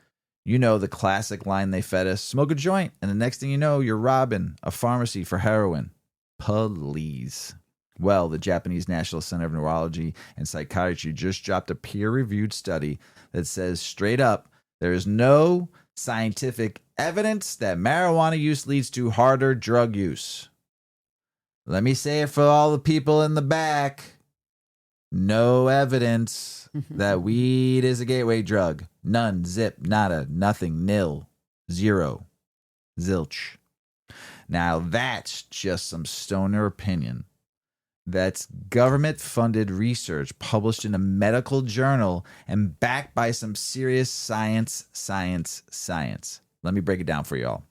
You know, the classic line they fed us: smoke a joint, and the next thing you know, you're robbing a pharmacy for heroin. Please. Well, the Japanese National Center of Neurology and Psychiatry just dropped a peer-reviewed study that says straight up, there is no scientific evidence that marijuana use leads to harder drug use. Let me say it for all the people in the back. No evidence that weed is a gateway drug. None, zip, nada, nothing, nil, zero, zilch. Now that's just some stoner opinion. That's government-funded research published in a medical journal and backed by some serious science. Let me break it down for y'all.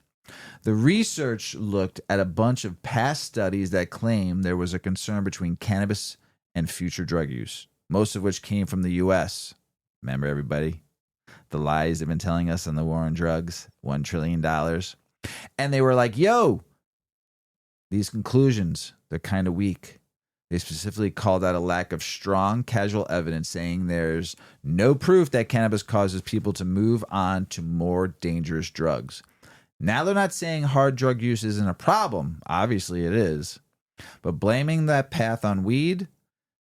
The research looked at a bunch of past studies that claimed there was a concern between cannabis and future drug use, most of which came from the U.S. Remember, everybody? The lies they've been telling us on the war on drugs, $1 trillion. And they were like, yo, these conclusions, they're kind of weak. They specifically called out a lack of strong causal evidence, saying there's no proof that cannabis causes people to move on to more dangerous drugs. Now they're not saying hard drug use isn't a problem. Obviously it is. But blaming that path on weed,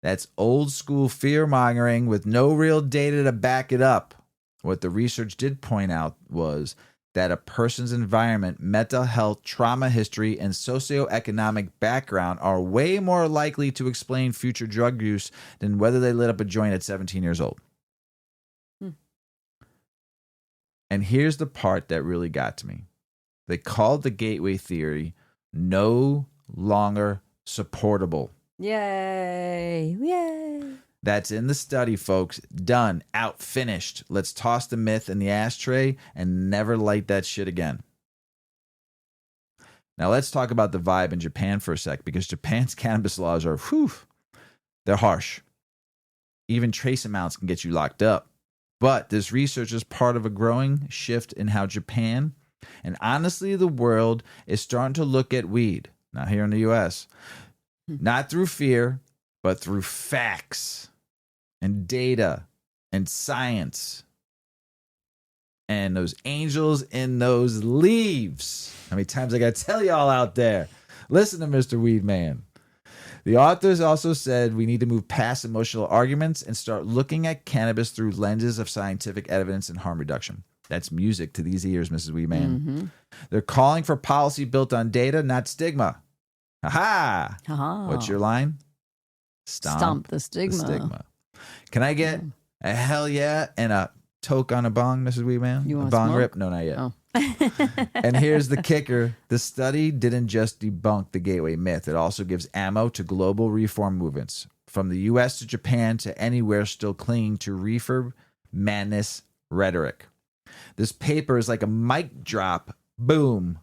that's old school fear-mongering with no real data to back it up. What the research did point out was that a person's environment, mental health, trauma history, and socioeconomic background are way more likely to explain future drug use than whether they lit up a joint at 17 years old. And here's the part that really got to me. They called the gateway theory no longer supportable. Yay. Yay. That's in the study, folks. Done. Out. Finished. Let's toss the myth in the ashtray and never light that shit again. Now let's talk about the vibe in Japan for a sec, because Japan's cannabis laws are, they're harsh. Even trace amounts can get you locked up. But this research is part of a growing shift in how Japan, and honestly the world, is starting to look at weed, not here in the U.S., not through fear, but through facts and data and science and those angels in those leaves. How many times I got to tell y'all out there? Listen to Mr. Weedman. The authors also said we need to move past emotional arguments and start looking at cannabis through lenses of scientific evidence and harm reduction. That's music to these ears, Mrs. Weedman. Mm-hmm. They're calling for policy built on data, not stigma. Ha-ha! What's your line? Stomp the stigma. Can I get a hell yeah and a toke on a bong, Mrs. Weedman? You want a bong smoke? Rip? No, not yet. Oh. And here's the kicker. The study didn't just debunk the gateway myth. It also gives ammo to global reform movements, from the U.S. to Japan to anywhere still clinging to reefer madness rhetoric. This paper is like a mic drop. Boom.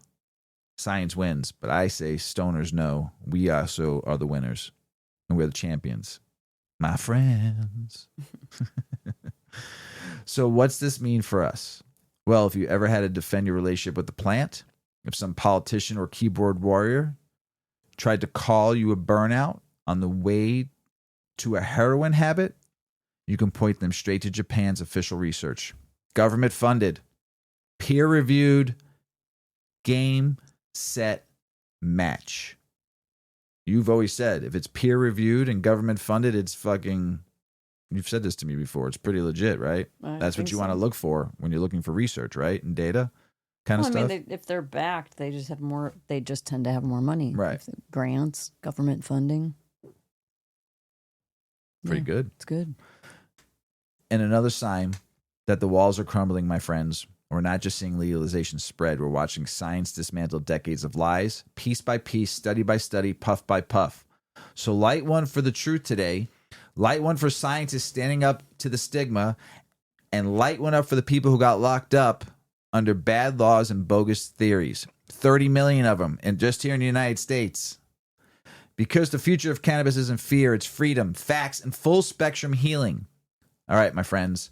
Science wins. But I say stoners know. We also are the winners. And we're the champions. My friends. So what's this mean for us? Well, if you ever had to defend your relationship with the plant, if some politician or keyboard warrior tried to call you a burnout on the way to a heroin habit, you can point them straight to Japan's official research. Government funded, peer reviewed, game, set, match. You've always said if it's peer reviewed and government funded, it's fucking, you've said this to me before, it's pretty legit, right? That's what you want to look for when you're looking for research, right? And data kind of stuff. I mean, if they're backed, they just have more, they just tend to have more money. Right. Grants, government funding. Pretty good. It's good. And another sign that the walls are crumbling, my friends. We're not just seeing legalization spread. We're watching science dismantle decades of lies, piece by piece, study by study, puff by puff. So light one for the truth today. Light one for scientists standing up to the stigma. And light one up for the people who got locked up under bad laws and bogus theories. 30 million of them, and just here in the United States. Because the future of cannabis isn't fear, it's freedom, facts, and full spectrum healing. All right, my friends.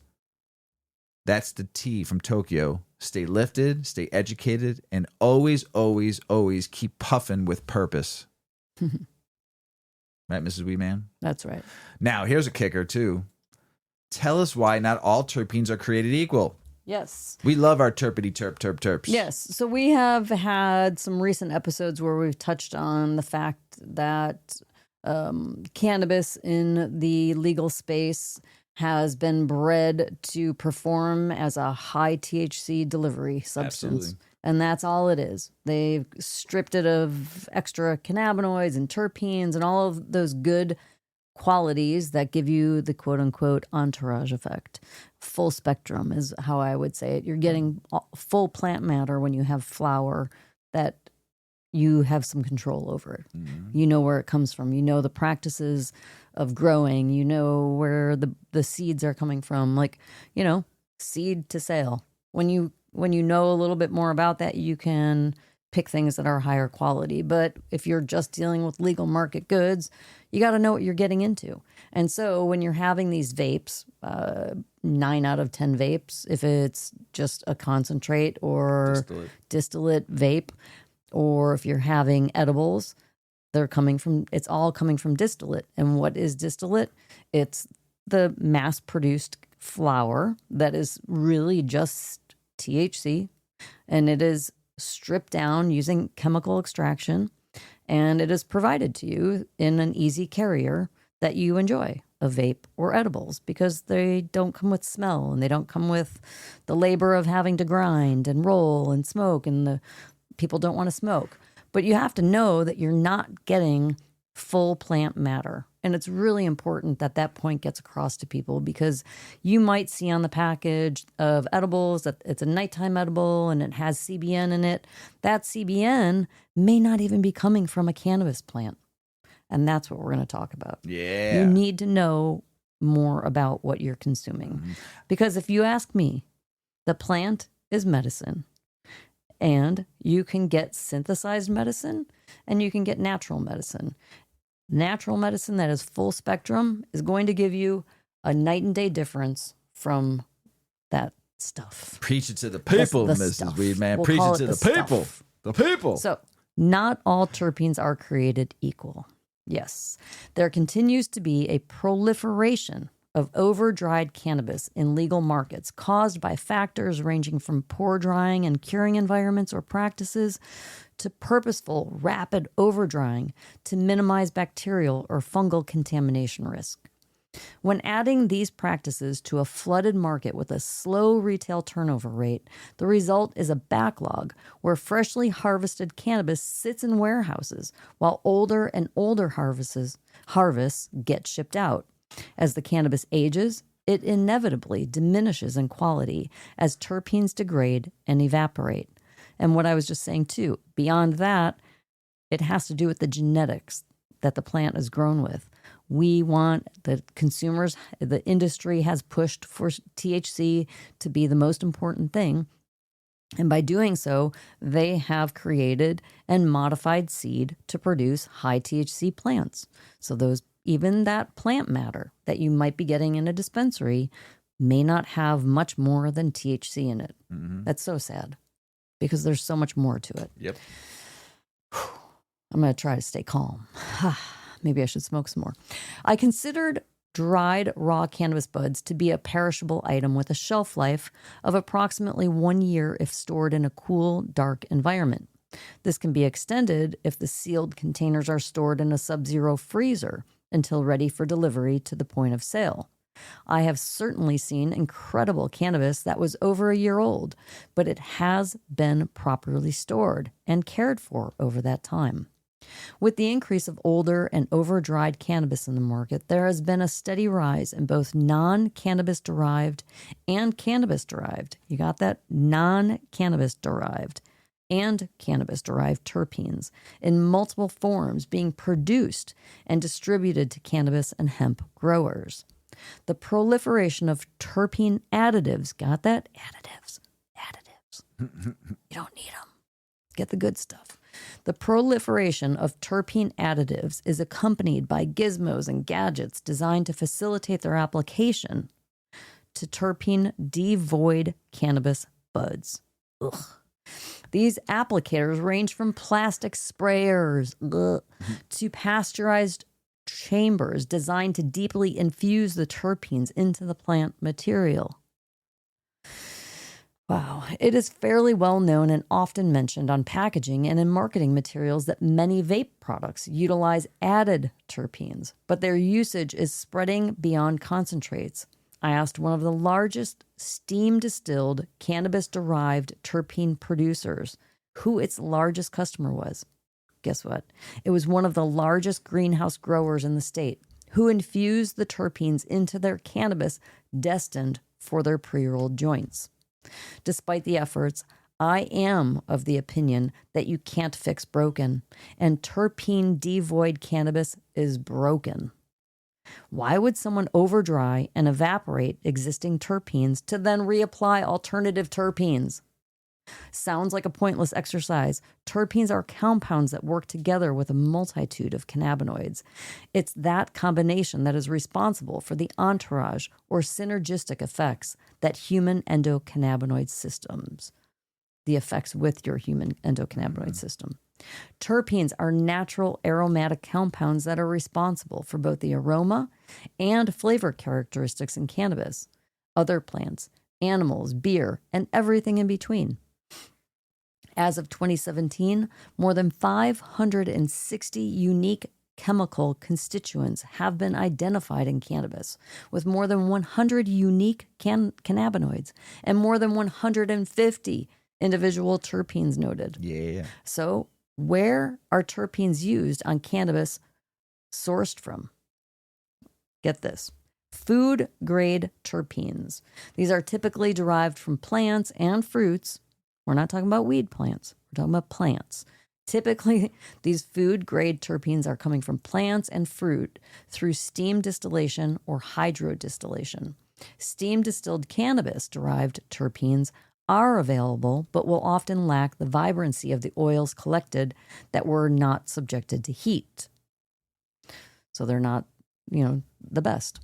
That's the T from Tokyo. Stay lifted, stay educated, and always, always, always keep puffing with purpose. Right, Mrs. Weedman? That's right. Now, here's a kicker, too. Tell us why not all terpenes are created equal. Yes. We love our terps. Yes. So we have had some recent episodes where we've touched on the fact that cannabis in the legal space has been bred to perform as a high THC delivery substance. Absolutely. And that's all it is. They've stripped it of extra cannabinoids and terpenes and all of those good qualities that give you the quote unquote entourage effect. Full spectrum is how I would say it. You're getting full plant matter when you have flower that you have some control over. Mm-hmm. You know where it comes from. You know the practices of growing. You know where the seeds are coming from. Like, you know, seed to sale. When you know a little bit more about that, you can pick things that are higher quality. But if you're just dealing with legal market goods, you got to know what you're getting into. And so when you're having these vapes, 9 out of 10 vapes, if it's just a concentrate or distillate vape, or if you're having edibles, it's all coming from distillate. And what is distillate? It's the mass-produced flower that is really just THC, and it is stripped down using chemical extraction, and it is provided to you in an easy carrier that you enjoy, a vape or edibles, because they don't come with smell and they don't come with the labor of having to grind and roll and smoke, and the people don't want to smoke. But you have to know that you're not getting full plant matter. And it's really important that that point gets across to people, because you might see on the package of edibles that it's a nighttime edible and it has CBN in it. That CBN may not even be coming from a cannabis plant. And that's what we're going to talk about. Yeah. You need to know more about what you're consuming. Mm-hmm. Because if you ask me, the plant is medicine. And you can get synthesized medicine and you can get natural medicine. Natural medicine that is full spectrum is going to give you a night and day difference from that stuff. Preach it to the people, Mrs. stuff. Weedman. We'll Preach call it to it the people. stuff. The people. So, not all terpenes are created equal. Yes, there continues to be a proliferation of over-dried cannabis in legal markets caused by factors ranging from poor drying and curing environments or practices to purposeful, rapid over-drying to minimize bacterial or fungal contamination risk. When adding these practices to a flooded market with a slow retail turnover rate, the result is a backlog where freshly harvested cannabis sits in warehouses while older and older harvests get shipped out. As the cannabis ages, it inevitably diminishes in quality as terpenes degrade and evaporate. And what I was just saying too, beyond that, it has to do with the genetics that the plant is grown with. We want the consumers, the industry has pushed for THC to be the most important thing. And by doing so, they have created and modified seed to produce high THC plants. So even that plant matter that you might be getting in a dispensary may not have much more than THC in it. Mm-hmm. That's so sad because there's so much more to it. Yep. I'm going to try to stay calm. Maybe I should smoke some more. I considered dried raw cannabis buds to be a perishable item with a shelf life of approximately 1 year if stored in a cool, dark environment. This can be extended if the sealed containers are stored in a sub-zero freezer until ready for delivery to the point of sale. I have certainly seen incredible cannabis that was over a year old, but it has been properly stored and cared for over that time. With the increase of older and over-dried cannabis in the market, there has been a steady rise in both non-cannabis derived and cannabis derived. You got that? Non-cannabis derived and cannabis-derived terpenes in multiple forms being produced and distributed to cannabis and hemp growers. The proliferation of terpene additives, got that? Additives. You don't need them. Get the good stuff. The proliferation of terpene additives is accompanied by gizmos and gadgets designed to facilitate their application to terpene devoid cannabis buds. Ugh. These applicators range from plastic sprayers to pasteurized chambers designed to deeply infuse the terpenes into the plant material. Wow. It is fairly well known and often mentioned on packaging and in marketing materials that many vape products utilize added terpenes, but their usage is spreading beyond concentrates. I asked one of the largest steam distilled cannabis derived terpene producers who its largest customer was. Guess what? It was one of the largest greenhouse growers in the state who infused the terpenes into their cannabis destined for their pre-rolled joints. Despite the efforts, I am of the opinion that you can't fix broken, and terpene devoid cannabis is broken. Why would someone overdry and evaporate existing terpenes to then reapply alternative terpenes? Sounds like a pointless exercise. Terpenes are compounds that work together with a multitude of cannabinoids. It's that combination that is responsible for the entourage or synergistic effects that human endocannabinoid systems, the effects with your human endocannabinoid system. Terpenes are natural aromatic compounds that are responsible for both the aroma and flavor characteristics in cannabis, other plants, animals, beer, and everything in between. As of 2017, more than 560 unique chemical constituents have been identified in cannabis, with more than 100 unique cannabinoids and more than 150 individual terpenes noted. Yeah. So, where are terpenes used on cannabis sourced from? Get this. Food grade terpenes. These are typically derived from plants and fruits. We're not talking about weed plants. We're talking about plants. Typically, these food grade terpenes are coming from plants and fruit through steam distillation or hydrodistillation. Steam distilled cannabis derived terpenes are available, but will often lack the vibrancy of the oils collected that were not subjected to heat. So they're not, the best.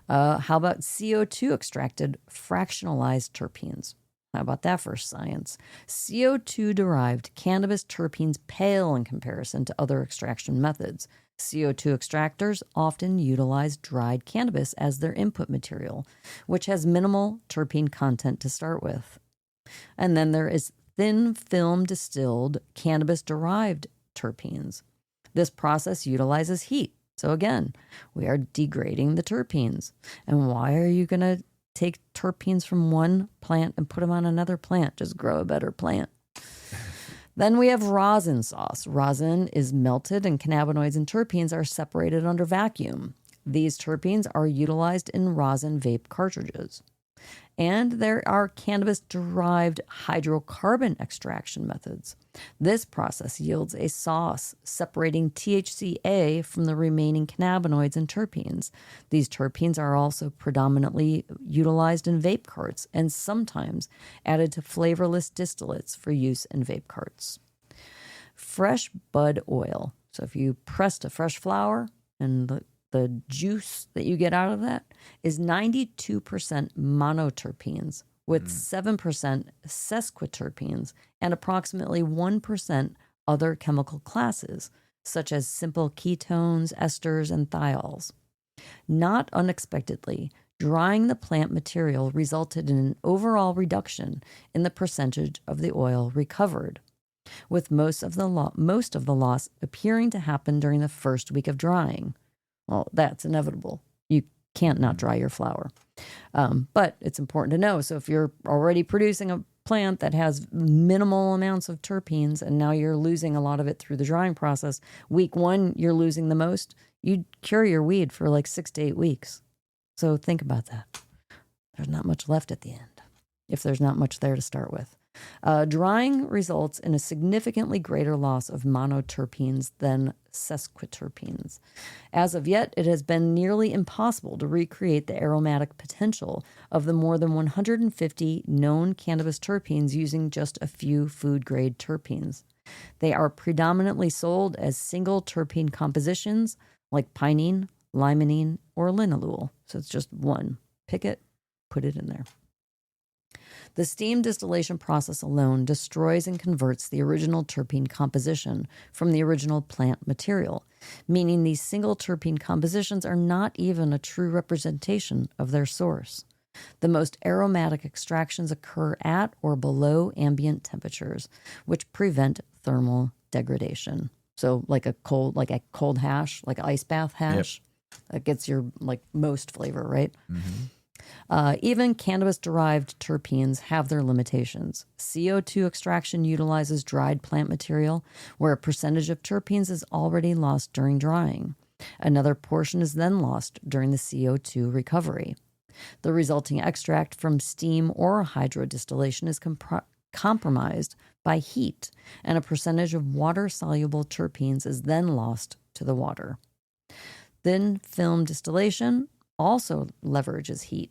How about CO2 extracted fractionalized terpenes? How about that for science? CO2 derived cannabis terpenes pale in comparison to other extraction methods. CO2 extractors often utilize dried cannabis as their input material, which has minimal terpene content to start with. And then there is thin film distilled cannabis derived terpenes. This process utilizes heat. So again, we are degrading the terpenes. And why are you going to take terpenes from one plant and put them on another plant? Just grow a better plant. Then we have rosin sauce. Rosin is melted and cannabinoids and terpenes are separated under vacuum. These terpenes are utilized in rosin vape cartridges. And there are cannabis-derived hydrocarbon extraction methods. This process yields a sauce separating THCA from the remaining cannabinoids and terpenes. These terpenes are also predominantly utilized in vape carts and sometimes added to flavorless distillates for use in vape carts. Fresh bud oil. So if you pressed a fresh flower and the juice that you get out of that is 92% monoterpenes with 7% sesquiterpenes and approximately 1% other chemical classes, such as simple ketones, esters, and thiols. Not unexpectedly, drying the plant material resulted in an overall reduction in the percentage of the oil recovered, with most of the loss appearing to happen during the first week of drying. Well, that's inevitable. You can't not dry your flower. But it's important to know. So if you're already producing a plant that has minimal amounts of terpenes and now you're losing a lot of it through the drying process, week 1, you're losing the most. You cure your weed for like 6 to 8 weeks. So think about that. There's not much left at the end, if there's not much there to start with. Drying results in a significantly greater loss of monoterpenes than sesquiterpenes. As of yet, it has been nearly impossible to recreate the aromatic potential of the more than 150 known cannabis terpenes using just a few food-grade terpenes. They are predominantly sold as single terpene compositions like pinene, limonene, or linalool. So it's just one. Pick it, put it in there. The steam distillation process alone destroys and converts the original terpene composition from the original plant material, meaning these single terpene compositions are not even a true representation of their source. The most aromatic extractions occur at or below ambient temperatures, which prevent thermal degradation. So like a cold hash, like an ice bath hash, that gets your most flavor, right? Mm-hmm. Even cannabis-derived terpenes have their limitations. CO2 extraction utilizes dried plant material, where a percentage of terpenes is already lost during drying. Another portion is then lost during the CO2 recovery. The resulting extract from steam or hydrodistillation is compromised by heat, and a percentage of water-soluble terpenes is then lost to the water. Thin film distillation also leverages heat,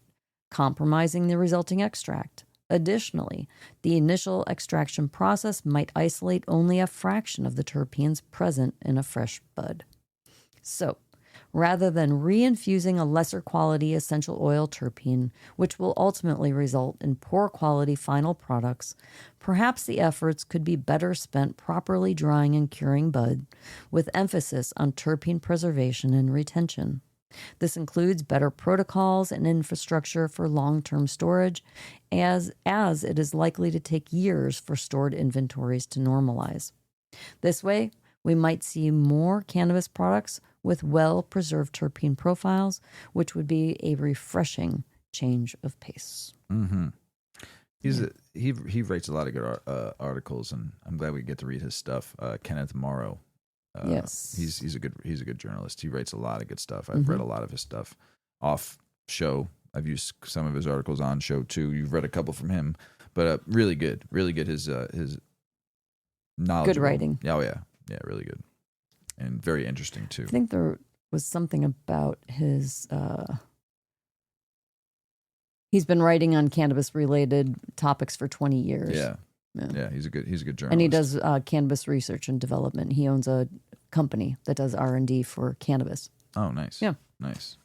compromising the resulting extract. Additionally, the initial extraction process might isolate only a fraction of the terpenes present in a fresh bud. So, rather than reinfusing a lesser quality essential oil terpene, which will ultimately result in poor quality final products, perhaps the efforts could be better spent properly drying and curing bud, with emphasis on terpene preservation and retention. This includes better protocols and infrastructure for long-term storage, as it is likely to take years for stored inventories to normalize. This way, we might see more cannabis products with well-preserved terpene profiles, which would be a refreshing change of pace. Mm-hmm. He writes a lot of good articles, and I'm glad we get to read his stuff. Kenneth Morrow. Yes, he's a good journalist. He writes a lot of good stuff. I've read a lot of his stuff off show. I've used some of his articles on show too. You've read a couple from him, but really good. His knowledge. Good writing. Oh yeah, really good, and very interesting too. I think there was something about his. He's been writing on cannabis-related topics for 20 years. Yeah, he's a good journalist. And he does cannabis research and development. He owns a company that does R&D for cannabis. Oh, nice. Yeah. Nice.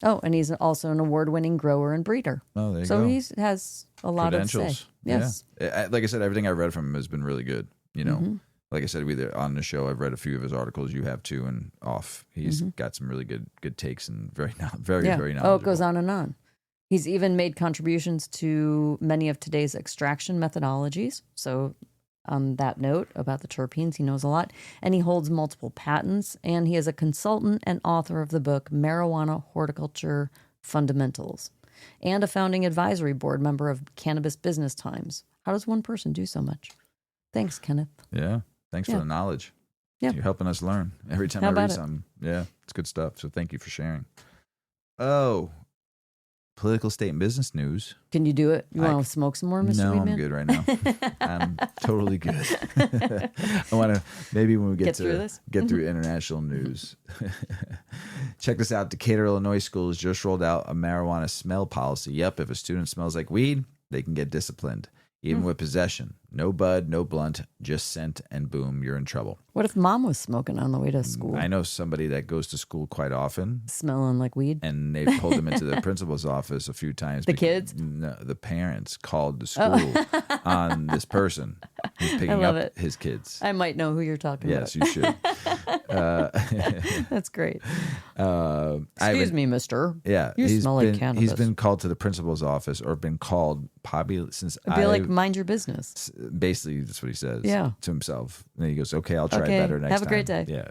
Oh, and he's also an award-winning grower and breeder. Oh, there you go. So he has a lot of say. Yes. Yeah. Like I said, everything I've read from him has been really good. You know, like I said, either on the show, I've read a few of his articles. You have too, and off. He's got some really good takes and very knowledgeable. Oh, it goes on and on. He's even made contributions to many of today's extraction methodologies. So on that note about the terpenes, he knows a lot. And he holds multiple patents. And he is a consultant and author of the book Marijuana Horticulture Fundamentals, and a founding advisory board member of Cannabis Business Times. How does one person do so much? Thanks, Kenneth. Yeah. Thanks for the knowledge. Yeah. You're helping us learn every time I read something. Yeah. It's good stuff. So thank you for sharing. Oh, political, state, and business news. Can you do it? You want to smoke some more, Mr. Weedman? No, I'm good right now. I'm totally good. I want to, maybe when we get through international news. Check this out. Decatur, Illinois schools just rolled out a marijuana smell policy. Yep, if a student smells like weed, they can get disciplined. Even with possession. No bud, no blunt, just scent, and boom, you're in trouble. What if mom was smoking on the way to school? I know somebody that goes to school quite often. Smelling like weed? And they pulled him into the principal's office a few times. The kids? No, the parents called the school on this person who's picking up his kids. I might know who you're talking about. Yes, you should. That's great. Excuse me, mister. Yeah. You smell like cannabis. He's been called to the principal's office or been called probably since It'd be like, mind your business. Basically, that's what he says to himself. And then he goes, okay, I'll try better next time. Have a great day. Yeah.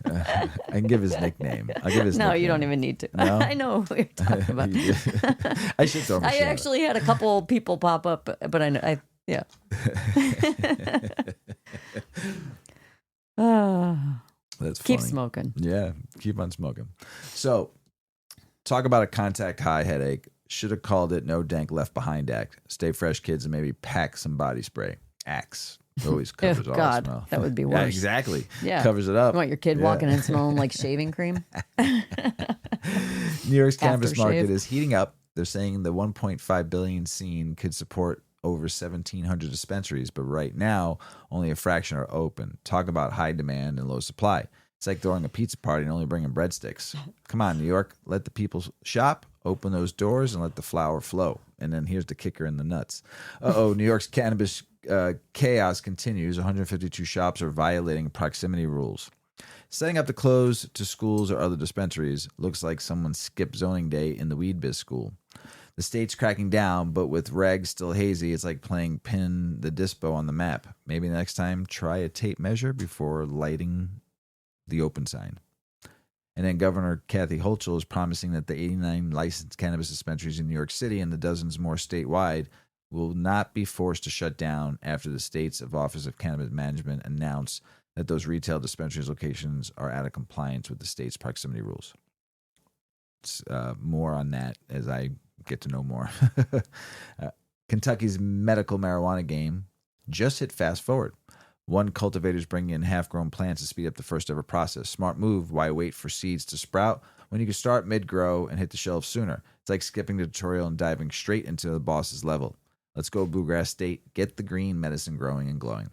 I can give his nickname. I'll give his nickname. You don't even need to. No? I know who you're talking about. I should throw him I actually had a couple people pop up, but yeah. That's funny. Keep smoking. Yeah, keep on smoking. So, talk about a contact high headache. Should have called it no dank left behind act. Stay fresh, kids, and maybe pack some body spray. Axe always covers all the smell. That would be worse. Yeah, exactly. Yeah. Covers it up. You want your kid walking in smelling like shaving cream? New York's cannabis market is heating up. They're saying the 1.5 billion scene could support over 1,700 dispensaries, but right now only a fraction are open. Talk about high demand and low supply. It's like throwing a pizza party and only bringing breadsticks. Come on, New York, let the people shop, open those doors, and let the flower flow. And then here's the kicker in the nuts. New York's cannabis chaos continues. 152 shops are violating proximity rules. Setting up to close to schools or other dispensaries looks like someone skipped zoning day in the weed biz school. The state's cracking down, but with regs still hazy, it's like playing pin the dispo on the map. Maybe next time, try a tape measure before lighting the open sign. And then Governor Kathy Hochul is promising that the 89 licensed cannabis dispensaries in New York City and the dozens more statewide will not be forced to shut down after the state's Office of Cannabis Management announced that those retail dispensaries locations are out of compliance with the state's proximity rules. More on that as I get to know more. Kentucky's medical marijuana game just hit fast forward. One cultivator's bringing in half-grown plants to speed up the first ever process. Smart move. Why wait for seeds to sprout when you can start mid-grow and hit the shelves sooner? It's like skipping the tutorial and diving straight into the boss's level. Let's go Bluegrass State. Get the green medicine growing and glowing.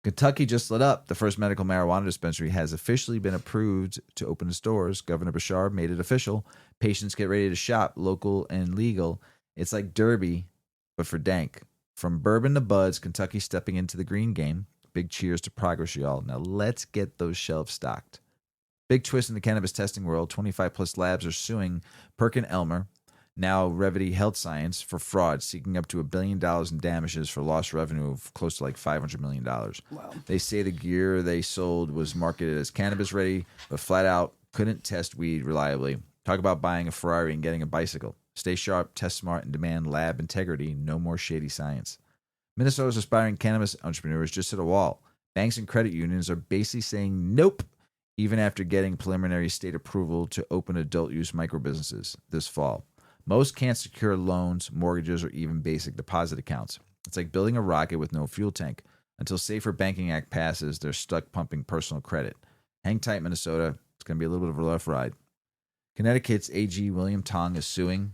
Kentucky just lit up. The first medical marijuana dispensary has officially been approved to open its doors. Governor Bashar made it official. Patients get ready to shop, local and legal. It's like Derby, but for dank. From bourbon to buds, Kentucky stepping into the green game. Big cheers to progress, y'all. Now let's get those shelves stocked. Big twist in the cannabis testing world. 25 plus labs are suing Perkin Elmer, now Revity Health Science, for fraud, seeking up to $1 billion in damages for lost revenue of close to like $500 million. Wow. They say the gear they sold was marketed as cannabis ready, but flat out couldn't test weed reliably. Talk about buying a Ferrari and getting a bicycle. Stay sharp, test smart, and demand lab integrity. No more shady science. Minnesota's aspiring cannabis entrepreneurs just hit a wall. Banks and credit unions are basically saying nope, even after getting preliminary state approval to open adult use microbusinesses this fall. Most can't secure loans, mortgages, or even basic deposit accounts. It's like building a rocket with no fuel tank. Until Safer Banking Act passes, they're stuck pumping personal credit. Hang tight, Minnesota. It's going to be a little bit of a rough ride. Connecticut's AG William Tong is suing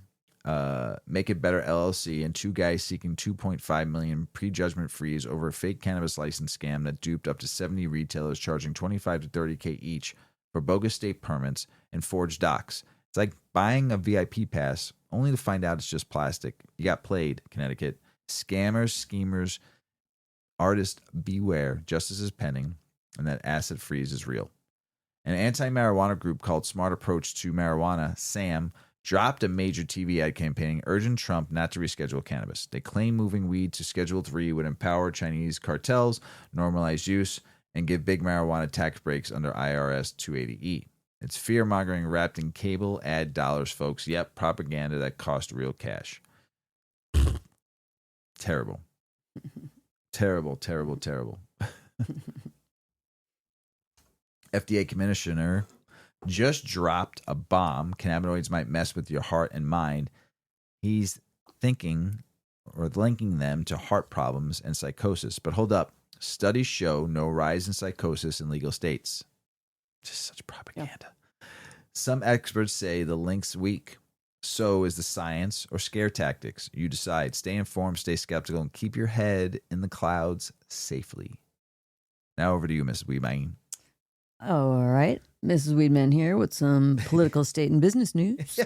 Make It Better LLC and two guys seeking $2.5 million prejudgment fees over a fake cannabis license scam that duped up to 70 retailers, charging $25 to $30K each for bogus state permits and forged docs. It's like buying a VIP pass only to find out it's just plastic. You got played, Connecticut. Scammers, schemers, artists, beware. Justice is pending, and that acid freeze is real. An anti-marijuana group called Smart Approach to Marijuana, SAM, dropped a major TV ad campaign urging Trump not to reschedule cannabis. They claim moving weed to Schedule 3 would empower Chinese cartels, normalize use, and give big marijuana tax breaks under IRS 280E. It's fear-mongering wrapped in cable ad dollars, folks. Yep, propaganda that cost real cash. Terrible. Terrible, terrible, terrible. FDA Commissioner just dropped a bomb. Cannabinoids might mess with your heart and mind. He's thinking or linking them to heart problems and psychosis. But hold up. Studies show no rise in psychosis in legal states. Just such propaganda. Yeah. Some experts say the link's weak. So is the science or scare tactics. You decide. Stay informed, stay skeptical, and keep your head in the clouds safely. Now over to you, Mrs. Weedman. All right. Mrs. Weedman here with some political, state, and business news.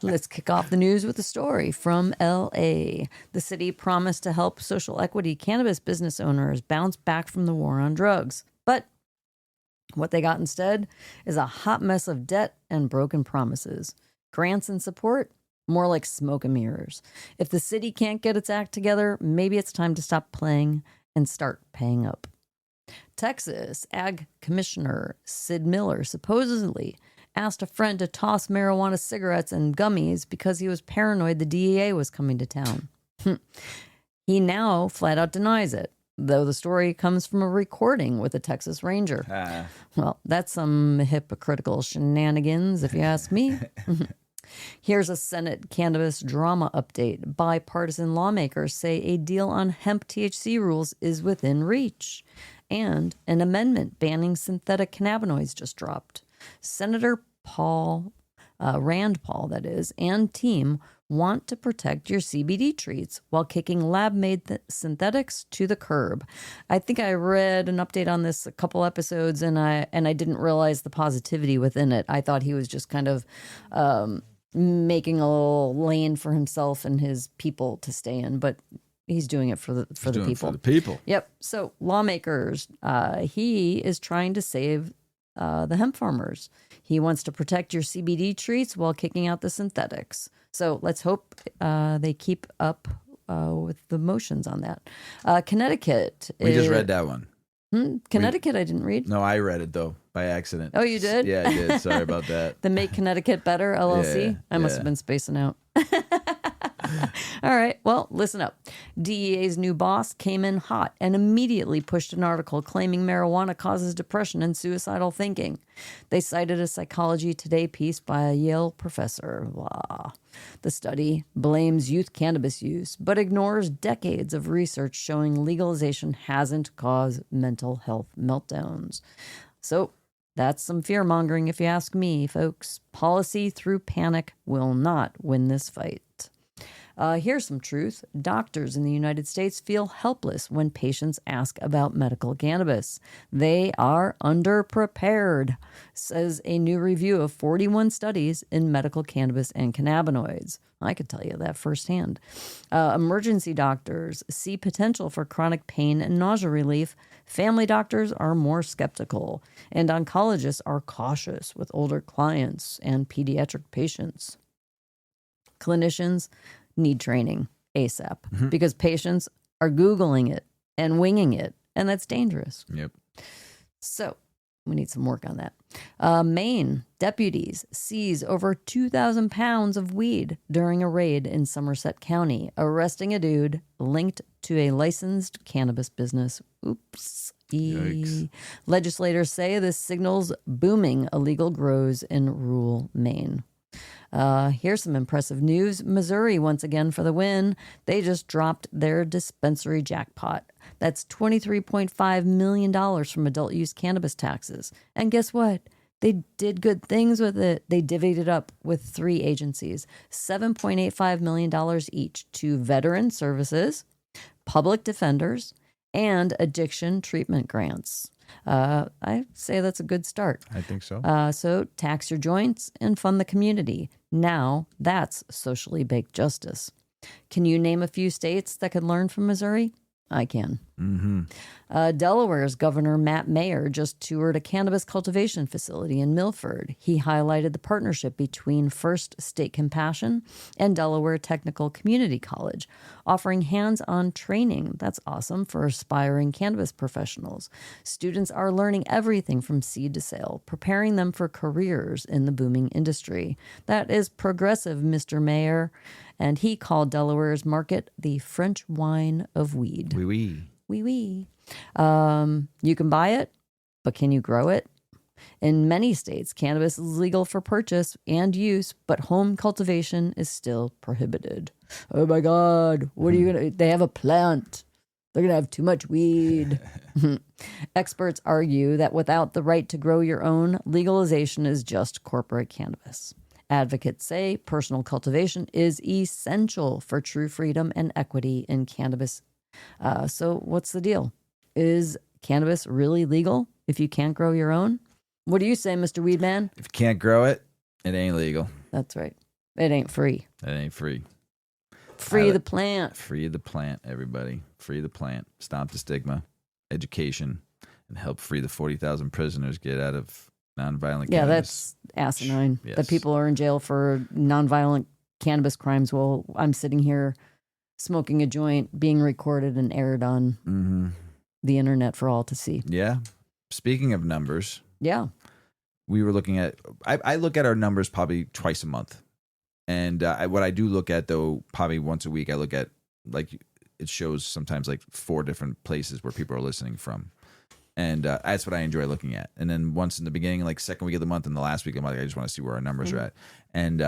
Let's kick off the news with a story from L.A. The city promised to help social equity cannabis business owners bounce back from the war on drugs. But what they got instead is a hot mess of debt and broken promises. Grants and support, more like smoke and mirrors. If the city can't get its act together, maybe it's time to stop playing and start paying up. Texas Ag Commissioner Sid Miller supposedly asked a friend to toss marijuana cigarettes and gummies because he was paranoid the DEA was coming to town. He now flat out denies it, though the story comes from a recording with a Texas Ranger. Well, that's some hypocritical shenanigans, if you ask me. Here's a Senate cannabis drama update. Bipartisan lawmakers say a deal on hemp THC rules is within reach. And an amendment banning synthetic cannabinoids just dropped. Senator Rand Paul, that is, and team want to protect your CBD treats while kicking lab-made synthetics to the curb. I think I read an update on this a couple episodes, and I didn't realize the positivity within it. I thought he was just kind of making a little lane for himself and his people to stay in, but he's doing it for the people. For the people. Yep. So lawmakers, he is trying to save the hemp farmers. He wants to protect your CBD treats while kicking out the synthetics. So let's hope they keep up with the motions on that. Connecticut. We just read that one. Connecticut, I didn't read. No, I read it though by accident. Oh, you did? Yeah, I did. Sorry about that. The Make Connecticut Better LLC. Yeah, I must have been spacing out. All right. Well, listen up. DEA's new boss came in hot and immediately pushed an article claiming marijuana causes depression and suicidal thinking. They cited a Psychology Today piece by a Yale professor. Blah. The study blames youth cannabis use, but ignores decades of research showing legalization hasn't caused mental health meltdowns. So that's some fear-mongering if you ask me, folks. Policy through panic will not win this fight. Here's some truth. Doctors in the United States feel helpless when patients ask about medical cannabis. They are underprepared, says a new review of 41 studies in medical cannabis and cannabinoids. I could tell you that firsthand. Emergency doctors see potential for chronic pain and nausea relief. Family doctors are more skeptical, and oncologists are cautious with older clients and pediatric patients. Clinicians need training ASAP because patients are Googling it and winging it, and that's dangerous. Yep. So we need some work on that. Maine deputies seize over 2,000 pounds of weed during a raid in Somerset County, arresting a dude linked to a licensed cannabis business. Oops. Yikes. Legislators say this signals booming illegal grows in rural Maine. Here's some impressive news. Missouri, once again, for the win. They just dropped their dispensary jackpot. That's $23.5 million from adult use cannabis taxes. And guess what? They did good things with it. They divvied it up with 3 agencies, $7.85 million each to veteran services, public defenders, and addiction treatment grants. I say that's a good start. I think so. So tax your joints and fund the community. Now that's socially baked justice. Can you name a few states that could learn from Missouri? I can. Delaware's Governor Matt Mayer just toured a cannabis cultivation facility in Milford. He highlighted the partnership between First State Compassion and Delaware Technical Community College, offering hands-on training. That's awesome for aspiring cannabis professionals. Students are learning everything from seed to sale, preparing them for careers in the booming industry. That is progressive, Mr. Mayor. And he called Delaware's market the French wine of weed. Oui, oui. Oui, oui. You can buy it, but can you grow it? In many states, cannabis is legal for purchase and use, but home cultivation is still prohibited. Oh my God, what are you going to... They have a plant. They're going to have too much weed. Experts argue that without the right to grow your own, legalization is just corporate cannabis. Advocates say personal cultivation is essential for true freedom and equity in cannabis. So what's the deal? Is cannabis really legal if you can't grow your own? What do you say, Mr. Weedman? If you can't grow it, it ain't legal. That's right. It ain't free. It ain't free. Free the plant. Free the plant, everybody. Free the plant. Stop the stigma, education, and help free the 40,000 prisoners get out of nonviolent Yeah, cannabis. that's asinine. Yes. That people are in jail for nonviolent cannabis crimes. Well, I'm sitting here smoking a joint, being recorded and aired on the internet for all to see. Yeah. Speaking of numbers, Yeah. we were looking at, I look at our numbers probably twice a month. And what I do look at, though, probably once a week, I look at, like, it shows sometimes like 4 different places where people are listening from. And that's what I enjoy looking at. And then once in the beginning, like second week of the month and the last week of the month, I just want to see where our numbers are at. And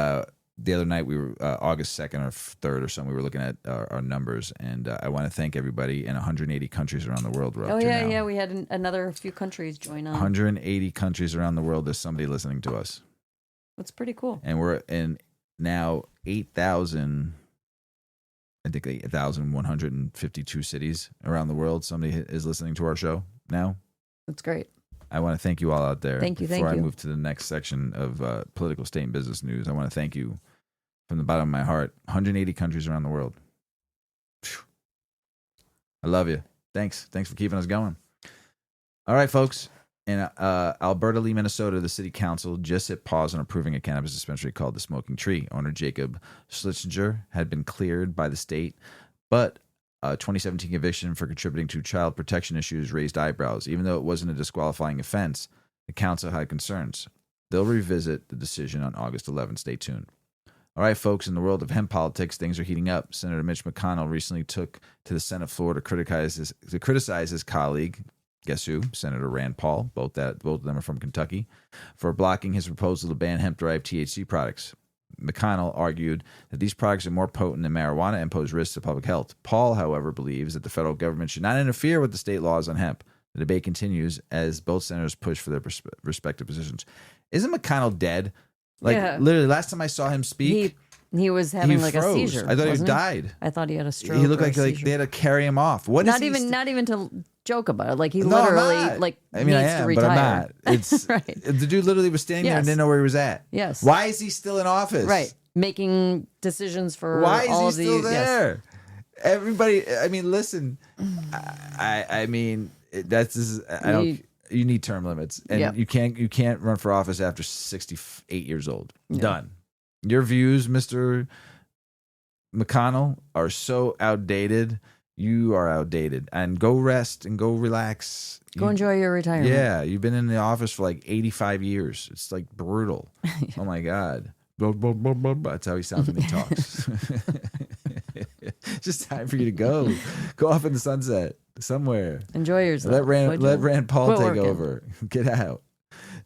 the other night, we were August 2nd or 3rd or something, we were looking at our numbers. And I want to thank everybody in 180 countries around the world. We're up to now. Yeah. We had another few countries join on. 180 countries around the world. There's somebody listening to us. That's pretty cool. And we're in now 8,000, I think 8,152 cities around the world. Somebody is listening to our show now. That's great. I want to thank you all out there. Thank you. Before I move to the next section of political, state, and business news, I want to thank you from the bottom of my heart. 180 countries around the world. Phew. I love you. Thanks for keeping us going. All right, folks. In Alberta Lee, Minnesota, the city council just hit pause on approving a cannabis dispensary called The Smoking Tree. Owner Jacob Schlesinger had been cleared by the state, but A 2017 conviction for contributing to child protection issues raised eyebrows. Even though it wasn't a disqualifying offense, the council had concerns. They'll revisit the decision on August 11th. Stay tuned. All right, folks, in the world of hemp politics, things are heating up. Senator Mitch McConnell recently took to the Senate floor to criticize his colleague, guess who? Senator Rand Paul, both of them are from Kentucky, for blocking his proposal to ban hemp-derived THC products. McConnell argued that these products are more potent than marijuana and pose risks to public health. Paul, however, believes that the federal government should not interfere with the state laws on hemp. The debate continues as both senators push for their respective positions. Isn't McConnell dead? Literally, last time I saw him speak, he was having froze. a seizure. I thought he died. I thought he had a stroke. He looked like they had to carry him off. Not even to joke about it. Like he literally needs to retire. But I'm not. It's right. The dude literally was standing there and didn't know where he was at. Yes. Why is he still in office? Right. Making decisions for why is all he of still there? Yes. Everybody. I mean, listen. I mean, you need term limits, and you can't run for office after 68 years old. Yeah. Done. Your views, Mr. McConnell, are so outdated. You are outdated. And go rest and go relax. Go enjoy your retirement. Yeah, you've been in the office for like 85 years. It's like brutal. Oh my God. That's how he sounds when he talks. It's just time for you to go. Go off in the sunset somewhere. Enjoy yourself. Let Rand Paul take over. Get out.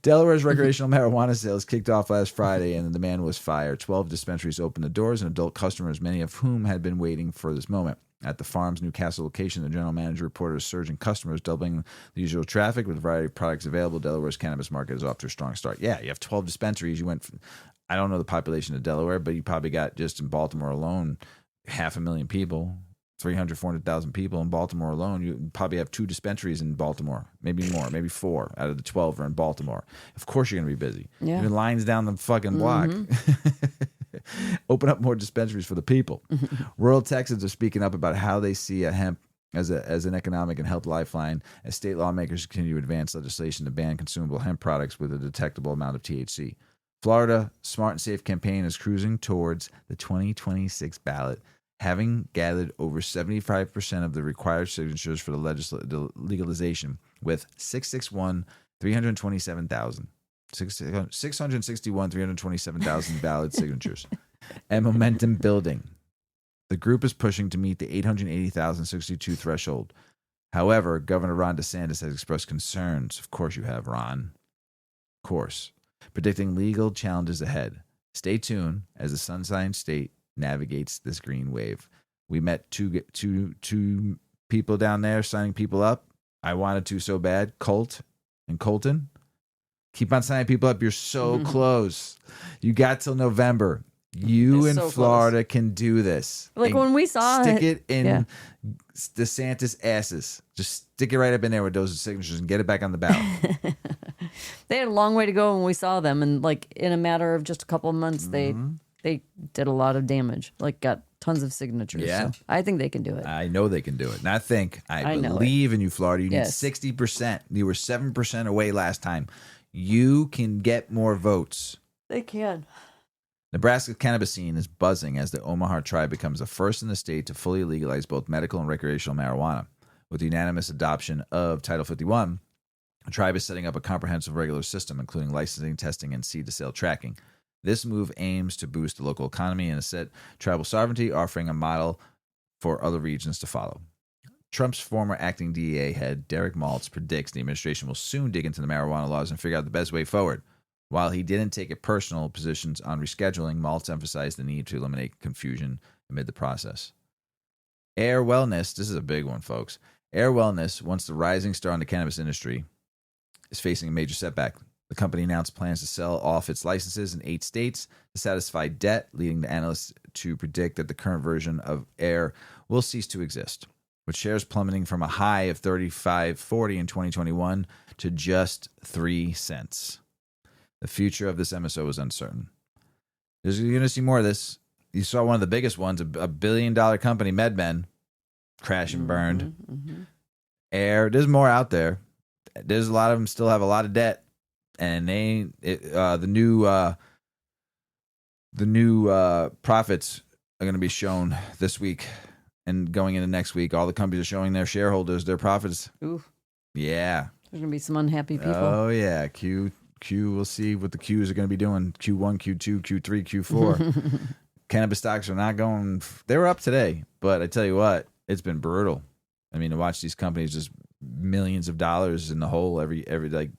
Delaware's recreational marijuana sales kicked off last Friday, and the demand was fire. 12 dispensaries opened the doors, and adult customers, many of whom had been waiting for this moment. At the farm's Newcastle location, the general manager reported a surge in customers, doubling the usual traffic. With a variety of products available, Delaware's cannabis market is off to a strong start. Yeah, you have 12 dispensaries. You went from, I don't know the population of Delaware, but you probably got, just in Baltimore alone, 500,000 people. 300, 400,000 people in Baltimore alone. You probably have 2 dispensaries in Baltimore, maybe more, maybe 4 out of the 12 are in Baltimore. Of course you're going to be busy. Yeah. Even lines down the fucking block. Open up more dispensaries for the people. Rural Texans are speaking up about how they see hemp as an economic and health lifeline as state lawmakers continue to advance legislation to ban consumable hemp products with a detectable amount of THC. Florida Smart and Safe campaign is cruising towards the 2026 ballot, having gathered over 75% of the required signatures for the legalization, with 661,327,000 valid signatures, and momentum building. The group is pushing to meet the 880,062 threshold. However, Governor Ron DeSantis has expressed concerns. Of course you have, Ron. Of course. Predicting legal challenges ahead. Stay tuned as the Sunshine State navigates this green wave. We met two people down there signing people up. I wanted to so bad. Colt and Colton. Keep on signing people up. You're so close. You got till November. You in Florida can do this. Like when we saw stick it in DeSantis' asses. Just stick it right up in there with those signatures and get it back on the ballot. They had a long way to go when we saw them, and like in a matter of just a couple of months, they did a lot of damage. Like got tons of signatures. Yeah. So I think they can do it. I know they can do it. And I believe in you, Florida. You need 60%. You were 7% away last time. You can get more votes. They can. Nebraska's cannabis scene is buzzing as the Omaha tribe becomes the first in the state to fully legalize both medical and recreational marijuana. With the unanimous adoption of Title 51, the tribe is setting up a comprehensive regular system, including licensing, testing, and seed-to-sale tracking. This move aims to boost the local economy and assert tribal sovereignty, offering a model for other regions to follow. Trump's former acting DEA head, Derek Maltz, predicts the administration will soon dig into the marijuana laws and figure out the best way forward. While he didn't take a personal positions on rescheduling, Maltz emphasized the need to eliminate confusion amid the process. Air Wellness, this is a big one, folks. Air Wellness, once the rising star in the cannabis industry, is facing a major setback. The company announced plans to sell off its licenses in 8 states to satisfy debt, leading the analysts to predict that the current version of Air will cease to exist, with shares plummeting from a high of $35.40 in 2021 to just 3 cents. The future of this MSO is uncertain. You're going to see more of this. You saw one of the biggest ones, a $1 billion company, MedMen, crash and burned. Air, there's more out there. There's a lot of them still have a lot of debt, and the new profits are going to be shown this week. and going into next week, all the companies are showing their shareholders their profits. Ooh, Yeah. there's going to be some unhappy people. Oh, yeah. Q, we'll see what the Qs are going to be doing. Q1, Q2, Q3, Q4. Cannabis stocks are not going. They were up today, but I tell you what, it's been brutal. I mean, to watch these companies just millions of dollars in the hole every like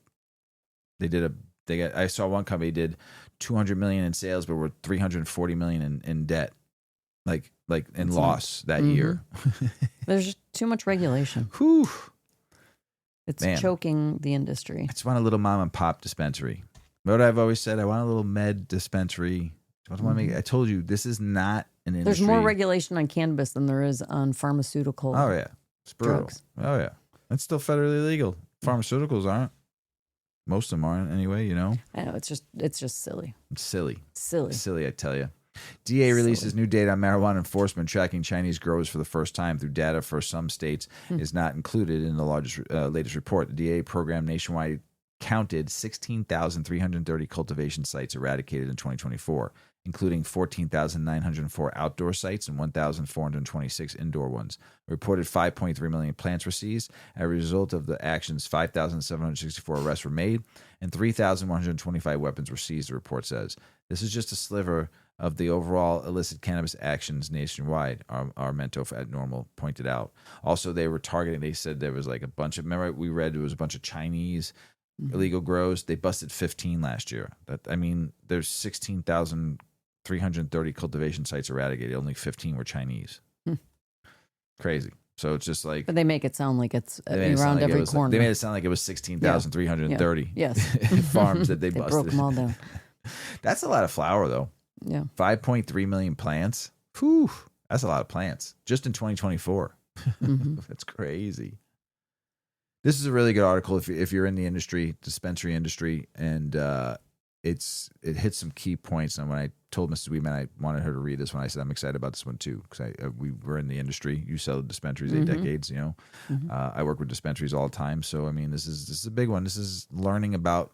I saw one company did 200 million in sales, but were 340 million in debt, like in loss that year. There's just too much regulation. Whew. It's choking the industry. I just want a little mom and pop dispensary. What I've always said, I want a little med dispensary. I told you, this is not an industry. There's more regulation on cannabis than there is on pharmaceutical. Oh yeah, it's brutal. Drugs. Oh yeah, it's still federally legal. Pharmaceuticals aren't. Most of them aren't anyway. You know. I know it's just silly. It's silly. Silly. I tell you. DA releases new data on marijuana enforcement tracking Chinese growers for the first time through data for some states is not included in the latest report. The DA program nationwide counted 16,330 cultivation sites eradicated in 2024, including 14,904 outdoor sites and 1,426 indoor ones. Reported 5.3 million plants were seized. As a result of the actions, 5,764 arrests were made and 3,125 weapons were seized, the report says. This is just a sliver of the overall illicit cannabis actions nationwide, Armento at Normal pointed out. Also, they were targeting, they said there was like a bunch of, remember we read there was a bunch of Chinese illegal grows. They busted 15 last year. There's 16,330 cultivation sites eradicated. Only 15 were Chinese. Crazy. So it's just like... But they make it sound like it's around every corner. They made it sound like it was 16,330 Yes. farms that they busted. Broke them all down. That's a lot of flower, though. Yeah. 5.3 million plants. Whew. That's a lot of plants. Just in 2024. That's crazy. This is a really good article if you're in the industry, dispensary industry, and it hits some key points. And when I told Mrs Weedman I wanted her to read this one, I said I'm excited about this one too because we were in the industry. You sell dispensaries 8 decades, you know. I work with dispensaries all the time, so I mean this is a big one. This is learning about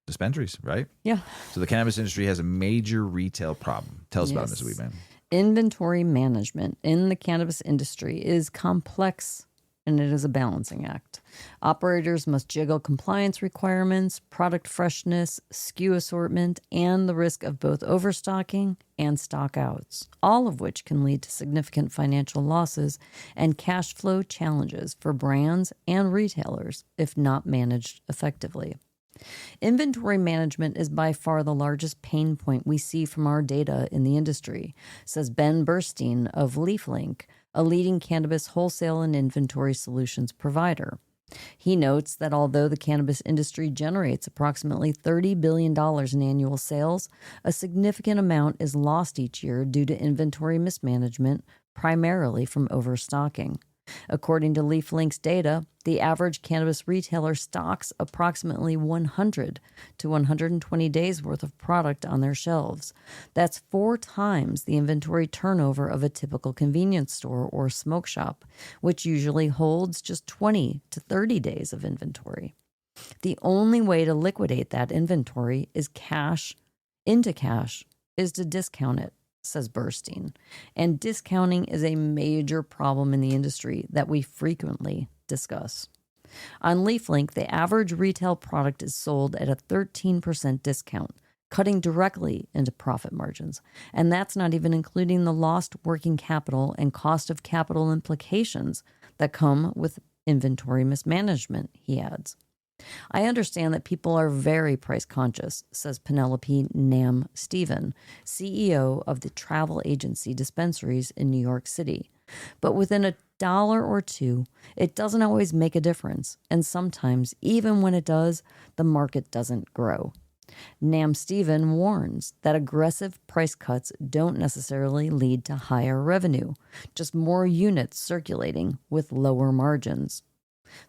dispensaries, right? Yeah. So the cannabis industry has a major retail problem. Tell us about it, Mrs Weedman. Inventory management in the cannabis industry is complex. And it is a balancing act. Operators must juggle compliance requirements, product freshness, SKU assortment, and the risk of both overstocking and stockouts, all of which can lead to significant financial losses and cash flow challenges for brands and retailers if not managed effectively. Inventory management is by far the largest pain point we see from our data in the industry, says Ben Burstein of LeafLink, a leading cannabis wholesale and inventory solutions provider. He notes that although the cannabis industry generates approximately $30 billion in annual sales, a significant amount is lost each year due to inventory mismanagement, primarily from overstocking. According to LeafLink's data, the average cannabis retailer stocks approximately 100 to 120 days worth of product on their shelves. That's 4 times the inventory turnover of a typical convenience store or smoke shop, which usually holds just 20 to 30 days of inventory. The only way to liquidate that inventory is to discount it, says Burstein. And discounting is a major problem in the industry that we frequently discuss. On LeafLink, the average retail product is sold at a 13% discount, cutting directly into profit margins. And that's not even including the lost working capital and cost of capital implications that come with inventory mismanagement, he adds. I understand that people are very price conscious, says Penelope Nam Stephen, CEO of the travel agency dispensaries in New York City. But within $1 or $2, it doesn't always make a difference. And sometimes, even when it does, the market doesn't grow. Nam Stephen warns that aggressive price cuts don't necessarily lead to higher revenue, just more units circulating with lower margins.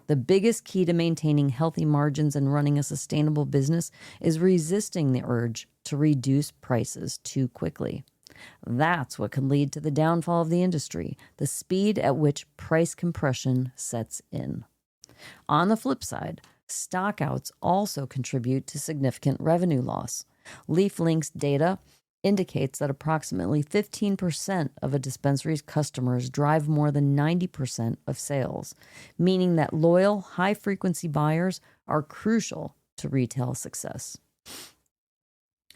The biggest key to maintaining healthy margins and running a sustainable business is resisting the urge to reduce prices too quickly. That's what can lead to the downfall of the industry, the speed at which price compression sets in. On the flip side, stockouts also contribute to significant revenue loss. LeafLink's data indicates that approximately 15% of a dispensary's customers drive more than 90% of sales, meaning that loyal, high-frequency buyers are crucial to retail success.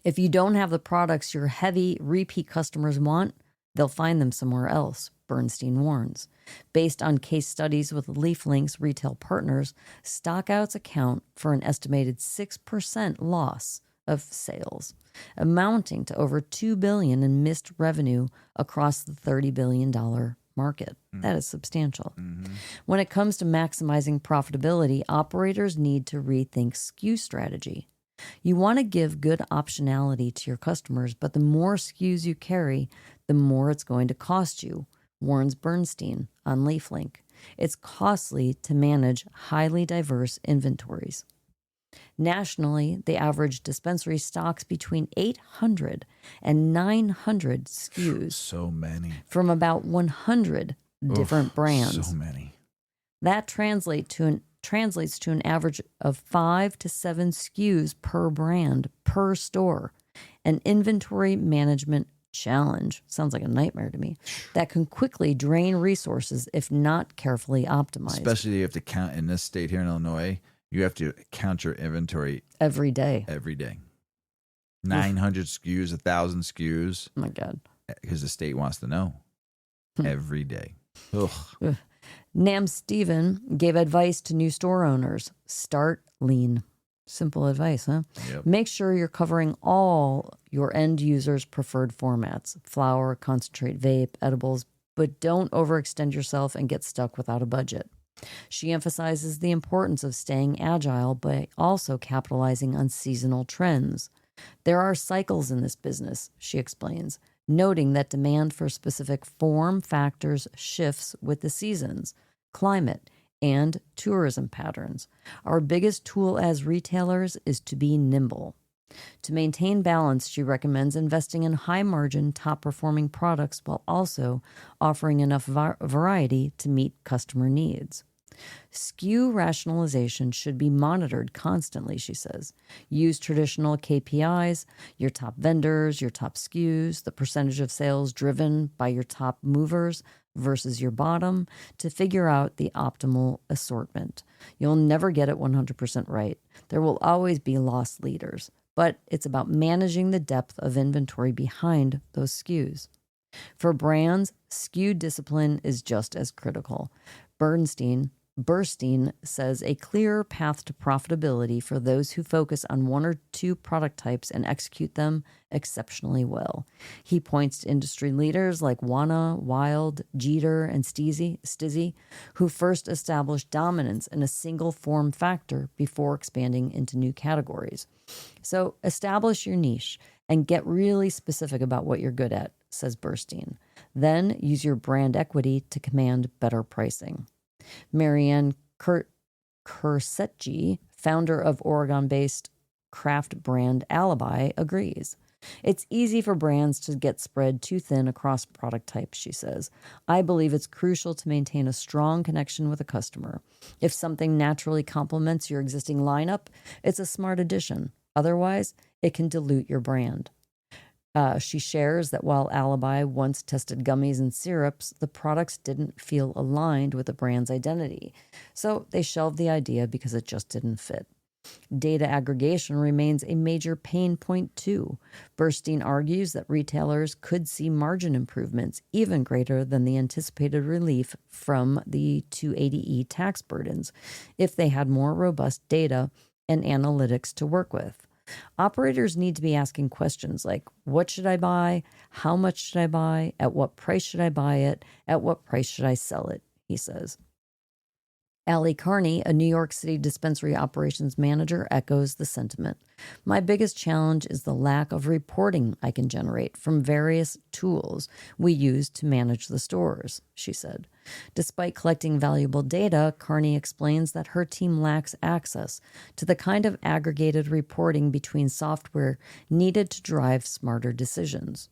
If you don't have the products your heavy, repeat customers want, they'll find them somewhere else, Bernstein warns. Based on case studies with LeafLink's retail partners, stockouts account for an estimated 6% loss of sales, amounting to over $2 billion in missed revenue across the $30 billion market. That is substantial. When it comes to maximizing profitability, operators need to rethink SKU strategy. You want to give good optionality to your customers, but the more SKUs you carry, the more it's going to cost you, warns Bernstein on LeafLink. It's costly to manage highly diverse inventories. Nationally, the average dispensary stocks between 800 and 900 SKUs. So many. From about 100 different brands. So many. That translates to an average of 5 to 7 SKUs per brand per store. An inventory management challenge, sounds like a nightmare to me, that can quickly drain resources if not carefully optimized. Especially you have to count in this state here in Illinois, you have to count your inventory every day. 900 SKUs, 1,000 SKUs. Oh my God. Because the state wants to know every day. Ugh. Nam Steven gave advice to new store owners. Start lean. Simple advice, huh? Yep. Make sure you're covering all your end users' preferred formats: flower, concentrate, vape, edibles, but don't overextend yourself and get stuck without a budget. She emphasizes the importance of staying agile by also capitalizing on seasonal trends. There are cycles in this business, she explains, noting that demand for specific form factors shifts with the seasons, climate, and tourism patterns. Our biggest tool as retailers is to be nimble. To maintain balance, she recommends investing in high-margin, top-performing products while also offering enough variety to meet customer needs. SKU rationalization should be monitored constantly, she says. Use traditional KPIs, your top vendors, your top SKUs, the percentage of sales driven by your top movers versus your bottom to figure out the optimal assortment. You'll never get it 100% right. There will always be lost leaders, but it's about managing the depth of inventory behind those SKUs. For brands, SKU discipline is just as critical. Bernstein says a clear path to profitability for those who focus on one or two product types and execute them exceptionally well. He points to industry leaders like Wana, Wild, Jeter, and Stizzy, who first established dominance in a single form factor before expanding into new categories. So establish your niche and get really specific about what you're good at, says Bernstein. Then use your brand equity to command better pricing. Marianne Kursetji, founder of Oregon-based craft brand Alibi, agrees. It's easy for brands to get spread too thin across product types, she says. I believe it's crucial to maintain a strong connection with a customer. If something naturally complements your existing lineup, it's a smart addition. Otherwise, it can dilute your brand. She shares that while Alibi once tested gummies and syrups, the products didn't feel aligned with the brand's identity. So they shelved the idea because it just didn't fit. Data aggregation remains a major pain point too. Bernstein argues that retailers could see margin improvements even greater than the anticipated relief from the 280E tax burdens if they had more robust data and analytics to work with. Operators need to be asking questions like, what should I buy? How much should I buy? At what price should I buy it? At what price should I sell it? He says. Allie Carney, a New York City dispensary operations manager, echoes the sentiment. My biggest challenge is the lack of reporting I can generate from various tools we use to manage the stores, she said. Despite collecting valuable data, Carney explains that her team lacks access to the kind of aggregated reporting between software needed to drive smarter decisions.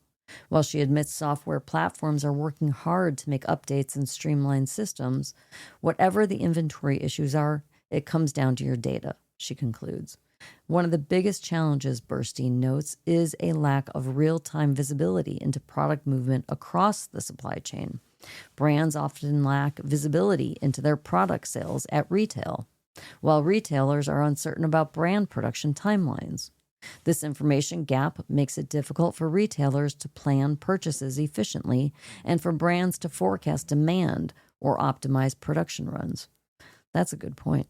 While she admits software platforms are working hard to make updates and streamline systems, whatever the inventory issues are, it comes down to your data, she concludes. One of the biggest challenges, Burstein notes, is a lack of real-time visibility into product movement across the supply chain. Brands often lack visibility into their product sales at retail, while retailers are uncertain about brand production timelines. This information gap makes it difficult for retailers to plan purchases efficiently and for brands to forecast demand or optimize production runs. That's a good point.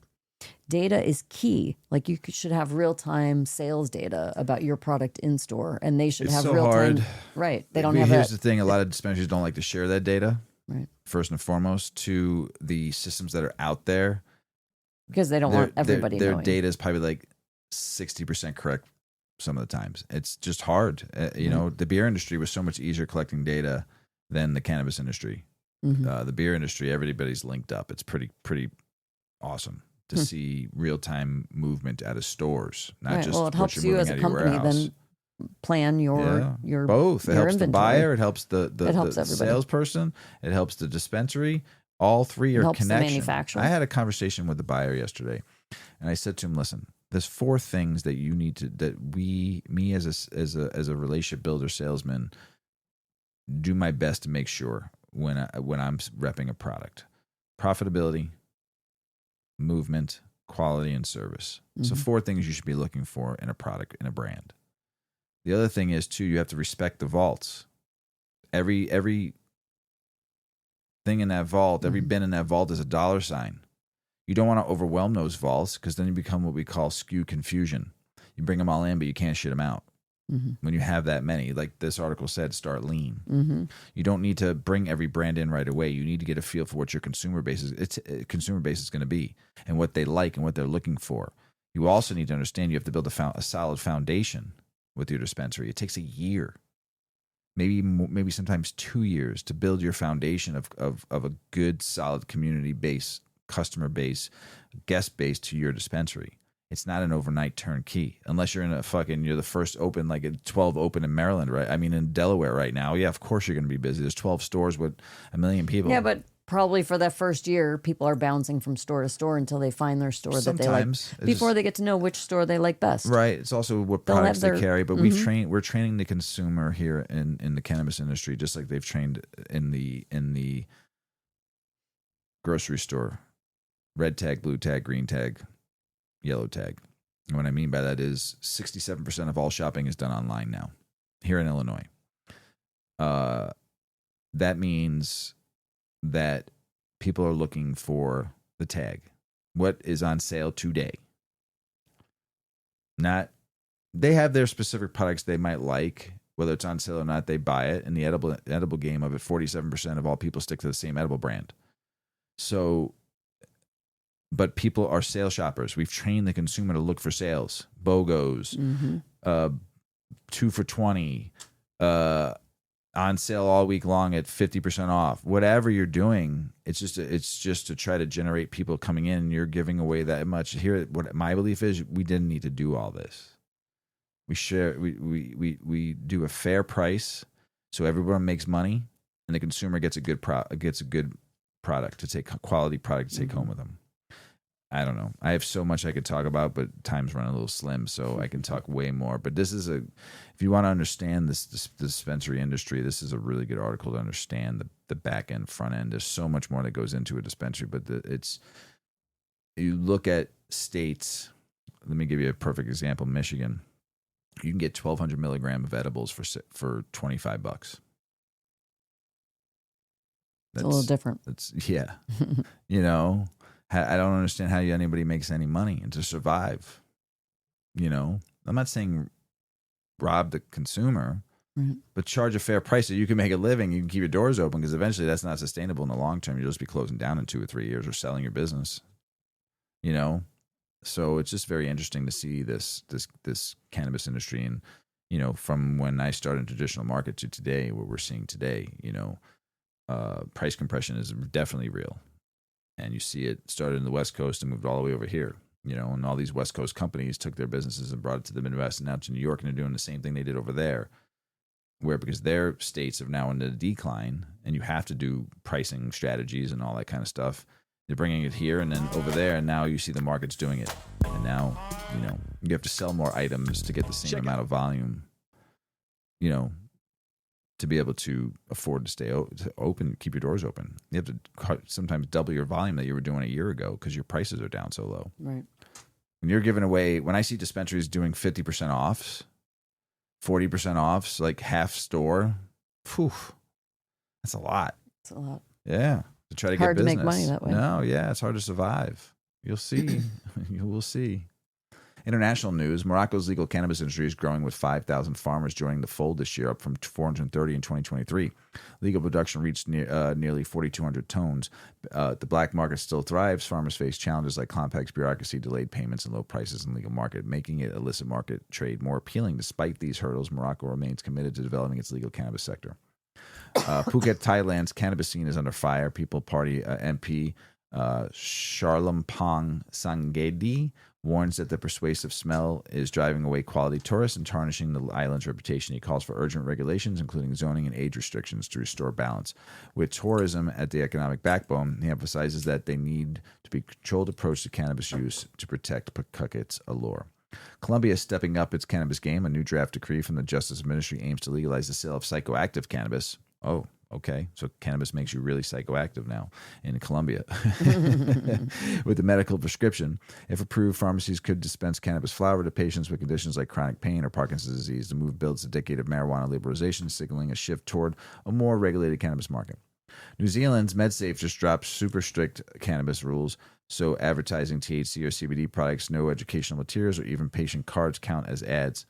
Data is key. Like you should have real-time sales data about your product in store, and they should It's have so real-time. hard. Right. They don't have Here's that. the thing: a lot of dispensaries don't like to share that data. Right. First and foremost, to the systems that are out there, Because they don't want everybody their knowing. data is probably like 60% correct some of the times. It's just hard. You know, the beer industry was so much easier collecting data than the cannabis industry. The beer industry, everybody's linked up. It's pretty awesome to see real-time movement out of stores, not just well, it what helps you're you moving as out a of your company warehouse. then plan your both. It your helps the inventory. buyer. It helps the helps everybody. salesperson. It helps the dispensary. All three are helps the connection. manufacturer. I had a conversation with the buyer yesterday, and I said to him, "Listen, there's 4 things that you need to me as a relationship builder salesman do my best to make sure when I'm repping a product: profitability, movement, quality, and service. So 4 things you should be looking for in a product, in a brand. The other thing is too, you have to respect the vaults. Every thing in that vault, every bin in that vault is a dollar sign. You don't want to overwhelm those vaults because then you become what we call SKU confusion. You bring them all in, but you can't shit them out. When you have that many, like this article said, start lean. You don't need to bring every brand in right away. You need to get a feel for what your consumer base is going to be and what they like and what they're looking for. You also need to understand you have to build a solid foundation with your dispensary. It takes a year, maybe sometimes 2 years to build your foundation of a good, solid community base, customer base, guest base to your dispensary. It's not an overnight turnkey unless you're you're the first open, like 12 open in Maryland, right? I mean, in Delaware right now. Yeah, of course you're going to be busy. There's 12 stores with 1 million people. Yeah, but probably for that first year, people are bouncing from store to store until they find their store that they like before they get to know which store they like best. Right. It's also what products they carry. But we're training the consumer here in the cannabis industry, just like they've trained in the grocery store. Red tag, blue tag, green tag, yellow tag. And what I mean by that is 67% of all shopping is done online now here in Illinois. That means that people are looking for the tag. What is on sale today? They have their specific products they might like, whether it's on sale or not, they buy it. In the edible game of it, 47% of all people stick to the same edible brand. So, but people are sale shoppers. We've trained the consumer to look for sales, BOGOs, 2 for $20, on sale all week long at 50% off. Whatever you're doing, it's just to try to generate people coming in. And you're giving away that much. Here, what my belief is, we didn't need to do all this. We do a fair price, so everyone makes money, and the consumer gets a good product to take, quality product to take home with them. I don't know. I have so much I could talk about, but time's running a little slim, so I can talk way more. But this is if you want to understand this dispensary industry, this is a really good article to understand the back end, front end. There's so much more that goes into a dispensary, but you look at states. Let me give you a perfect example. Michigan, you can get 1,200 milligram of edibles for $25. It's a little different. Yeah. You know, I don't understand how anybody makes any money and to survive. You know, I'm not saying rob the consumer, but charge a fair price so you can make a living. You can keep your doors open, because eventually that's not sustainable in the long term. You'll just be closing down in 2 or 3 years or selling your business. You know, so it's just very interesting to see this cannabis industry, and you know, from when I started in traditional market to today, what we're seeing today. You know, price compression is definitely real. And you see it started in the West Coast and moved all the way over here, you know, and all these West Coast companies took their businesses and brought it to the Midwest and now to New York, and they're doing the same thing they did over there, where because their states are now in the decline and you have to do pricing strategies and all that kind of stuff. They're bringing it here and then over there, and now you see the market's doing it, and now, you have to sell more items to get the same amount of volume, to be able to afford to stay open, keep your doors open. You have to sometimes double your volume that you were doing a year ago because your prices are down so low. Right. When you're giving away, when I see dispensaries doing 50% offs, 40% offs, like half store, phew, that's a lot. It's a lot. Yeah. To try to Hard get business. to make money that way. No, yeah, it's hard to survive. You'll see. You will see. International news, Morocco's legal cannabis industry is growing with 5,000 farmers joining the fold this year, up from 430 in 2023. Legal production reached nearly 4,200 tons. The black market still thrives. Farmers face challenges like complex bureaucracy, delayed payments, and low prices in the legal market, making it illicit market trade more appealing. Despite these hurdles, Morocco remains committed to developing its legal cannabis sector. Phuket, Thailand's cannabis scene is under fire. People Party MP Charlampong Sangedi warns that the persuasive smell is driving away quality tourists and tarnishing the island's reputation. He calls for urgent regulations, including zoning and age restrictions, to restore balance. With tourism at the economic backbone, he emphasizes that they need to be a controlled approach to cannabis use to protect Pawtucket's allure. Colombia is stepping up its cannabis game. A new draft decree from the Justice Ministry aims to legalize the sale of psychoactive cannabis. Oh, okay. So cannabis makes you really psychoactive now in Colombia. With the medical prescription, if approved, pharmacies could dispense cannabis flower to patients with conditions like chronic pain or Parkinson's disease. The move builds a decade of marijuana liberalization, signaling a shift toward a more regulated cannabis market. New Zealand's MedSafe just dropped super strict cannabis rules, so advertising THC or CBD products, no educational materials, or even patient cards count as ads.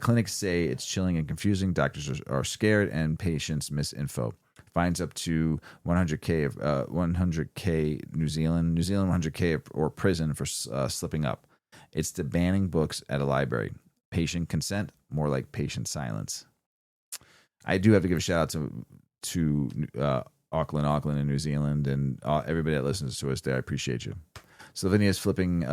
Clinics say it's chilling and confusing. Doctors are scared, and patients miss info. Fines up to 100K New Zealand 100K or prison for slipping up. It's the banning books at a library. Patient consent, more like patient silence. I do have to give a shout out to Auckland in New Zealand, and everybody that listens to us there. I appreciate you. Slovenia is flipping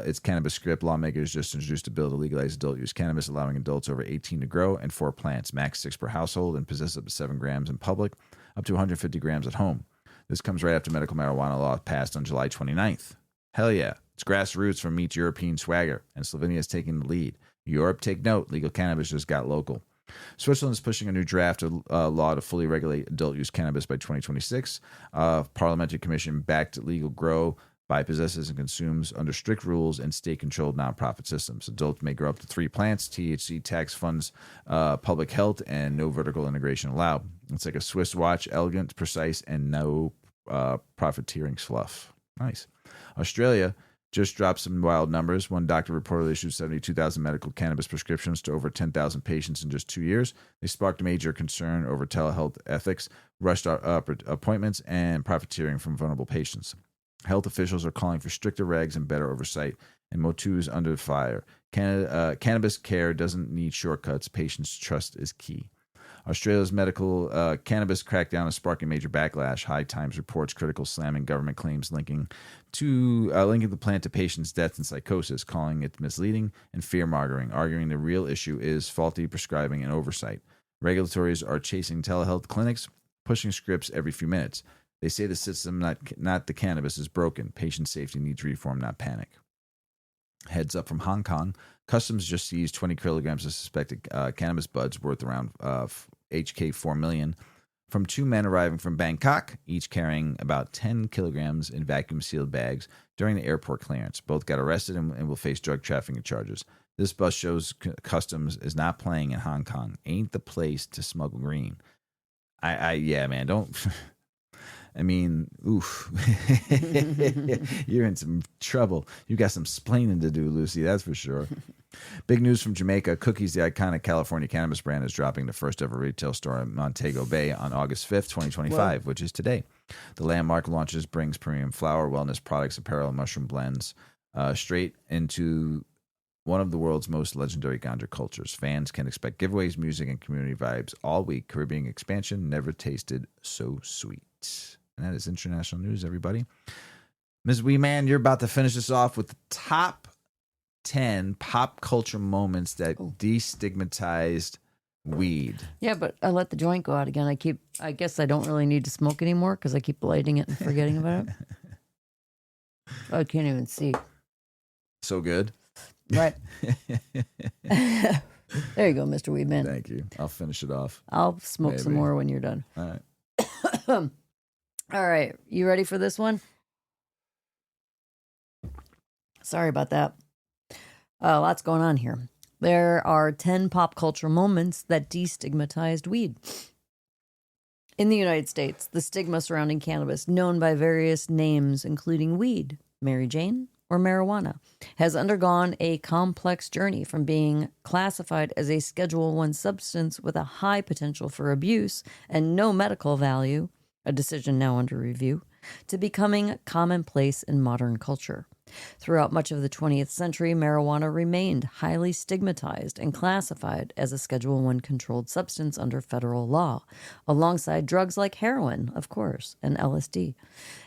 its cannabis script. Lawmakers just introduced a bill to legalize adult-use cannabis, allowing adults over 18 to grow and 4 plants, max 6 per household, and possess up to 7 grams in public, up to 150 grams at home. This comes right after medical marijuana law passed on July 29th. Hell yeah. It's grassroots from meets European swagger, and Slovenia is taking the lead. Europe, take note. Legal cannabis just got local. Switzerland is pushing a new draft of law to fully regulate adult-use cannabis by 2026. Parliamentary Commission backed legal grow by possesses and consumes under strict rules and state-controlled nonprofit systems. Adults may grow up to 3 plants. THC tax funds public health, and no vertical integration allowed. It's like a Swiss watch, elegant, precise, and no profiteering fluff. Nice. Australia just dropped some wild numbers. One doctor reportedly issued 72,000 medical cannabis prescriptions to over 10,000 patients in just 2 years. They sparked major concern over telehealth ethics, rushed appointments, and profiteering from vulnerable patients. Health officials are calling for stricter regs and better oversight, and Motu is under fire. Cannabis care doesn't need shortcuts. Patients' trust is key. Australia's medical cannabis crackdown is sparking major backlash. High Times reports critical slamming government claims linking the plant to patients' deaths and psychosis, calling it misleading and fear-mongering, arguing the real issue is faulty prescribing and oversight. Regulators are chasing telehealth clinics, pushing scripts every few minutes. They say the system, not the cannabis, is broken. Patient safety needs reform, not panic. Heads up from Hong Kong. Customs just seized 20 kilograms of suspected cannabis buds worth around HK 4 million from 2 men arriving from Bangkok, each carrying about 10 kilograms in vacuum-sealed bags during the airport clearance. Both got arrested and will face drug trafficking charges. This bus shows customs is not playing in Hong Kong. Ain't the place to smuggle green. Yeah, man, don't... I mean, oof. You're in some trouble. You got some splaining to do, Lucy, that's for sure. Big news from Jamaica. Cookies, the iconic California cannabis brand, is dropping the first ever retail store in Montego Bay on August 5th, 2025, which is today. The landmark launches brings premium flower, wellness products, apparel, and mushroom blends straight into one of the world's most legendary ganja cultures. Fans can expect giveaways, music, and community vibes all week. Caribbean expansion never tasted so sweet. And that is international news, everybody. Ms. Weedman, you're about to finish this off with the top 10 pop culture moments that destigmatized weed. Yeah, but I let the joint go out again. I guess I don't really need to smoke anymore because I keep lighting it and forgetting about it. I can't even see. So good. Right. There you go, Mr. Weedman. Thank you. I'll finish it off. I'll smoke some Maybe. more when you're done. All right. All right. You ready for this one? Sorry about that. Lots going on here. There are 10 pop culture moments that destigmatized weed. In the United States, the stigma surrounding cannabis, known by various names including weed, Mary Jane, or marijuana, has undergone a complex journey from being classified as a Schedule I substance with a high potential for abuse and no medical value, a decision now under review, to becoming commonplace in modern culture. Throughout much of the 20th century, marijuana remained highly stigmatized and classified as a Schedule I controlled substance under federal law, alongside drugs like heroin, of course, and LSD.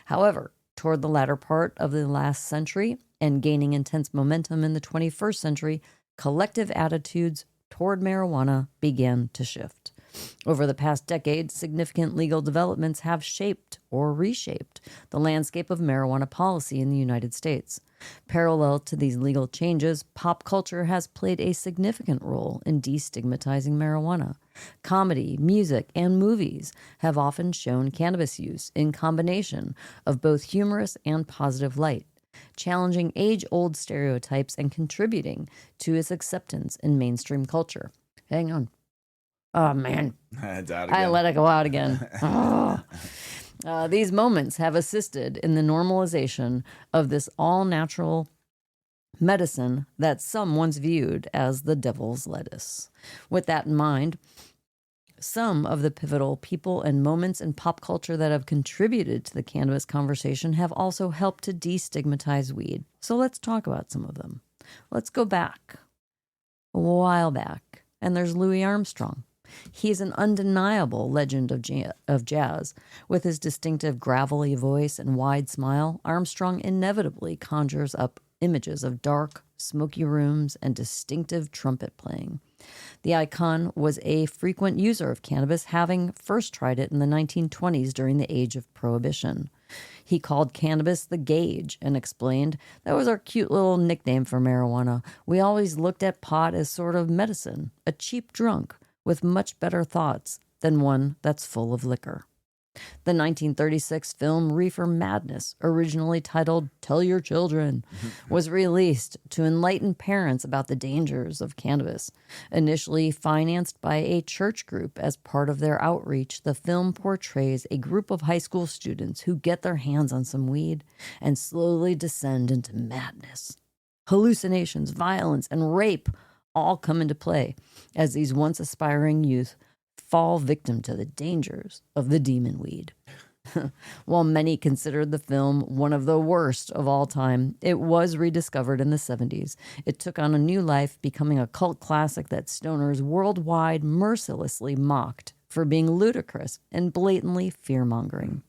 However, toward the latter part of the last century and gaining intense momentum in the 21st century, collective attitudes toward marijuana began to shift. Over the past decade, significant legal developments have shaped or reshaped the landscape of marijuana policy in the United States. Parallel to these legal changes, pop culture has played a significant role in destigmatizing marijuana. Comedy, music, and movies have often shown cannabis use in combination of both humorous and positive light, challenging age-old stereotypes and contributing to its acceptance in mainstream culture. Hang on. Oh, man. I let it go out again. Oh. These moments have assisted in the normalization of this all-natural medicine that some once viewed as the devil's lettuce. With that in mind, some of the pivotal people and moments in pop culture that have contributed to the cannabis conversation have also helped to destigmatize weed. So let's talk about some of them. Let's go back, a while back, and there's Louis Armstrong. He's an undeniable legend of jazz. With his distinctive gravelly voice and wide smile, Armstrong inevitably conjures up images of dark, smoky rooms and distinctive trumpet playing. The icon was a frequent user of cannabis, having first tried it in the 1920s during the age of Prohibition. He called cannabis the gauge and explained, "That was our cute little nickname for marijuana. We always looked at pot as sort of medicine, a cheap drunk with much better thoughts than one that's full of liquor." The 1936 film Reefer Madness, originally titled Tell Your Children, was released to enlighten parents about the dangers of cannabis. Initially financed by a church group as part of their outreach, the film portrays a group of high school students who get their hands on some weed and slowly descend into madness. Hallucinations, violence, and rape all come into play as these once aspiring youth fall victim to the dangers of the demon weed. While many considered the film one of the worst of all time, it was rediscovered in the 70s. It took on a new life, becoming a cult classic that stoners worldwide mercilessly mocked for being ludicrous and blatantly fear-mongering.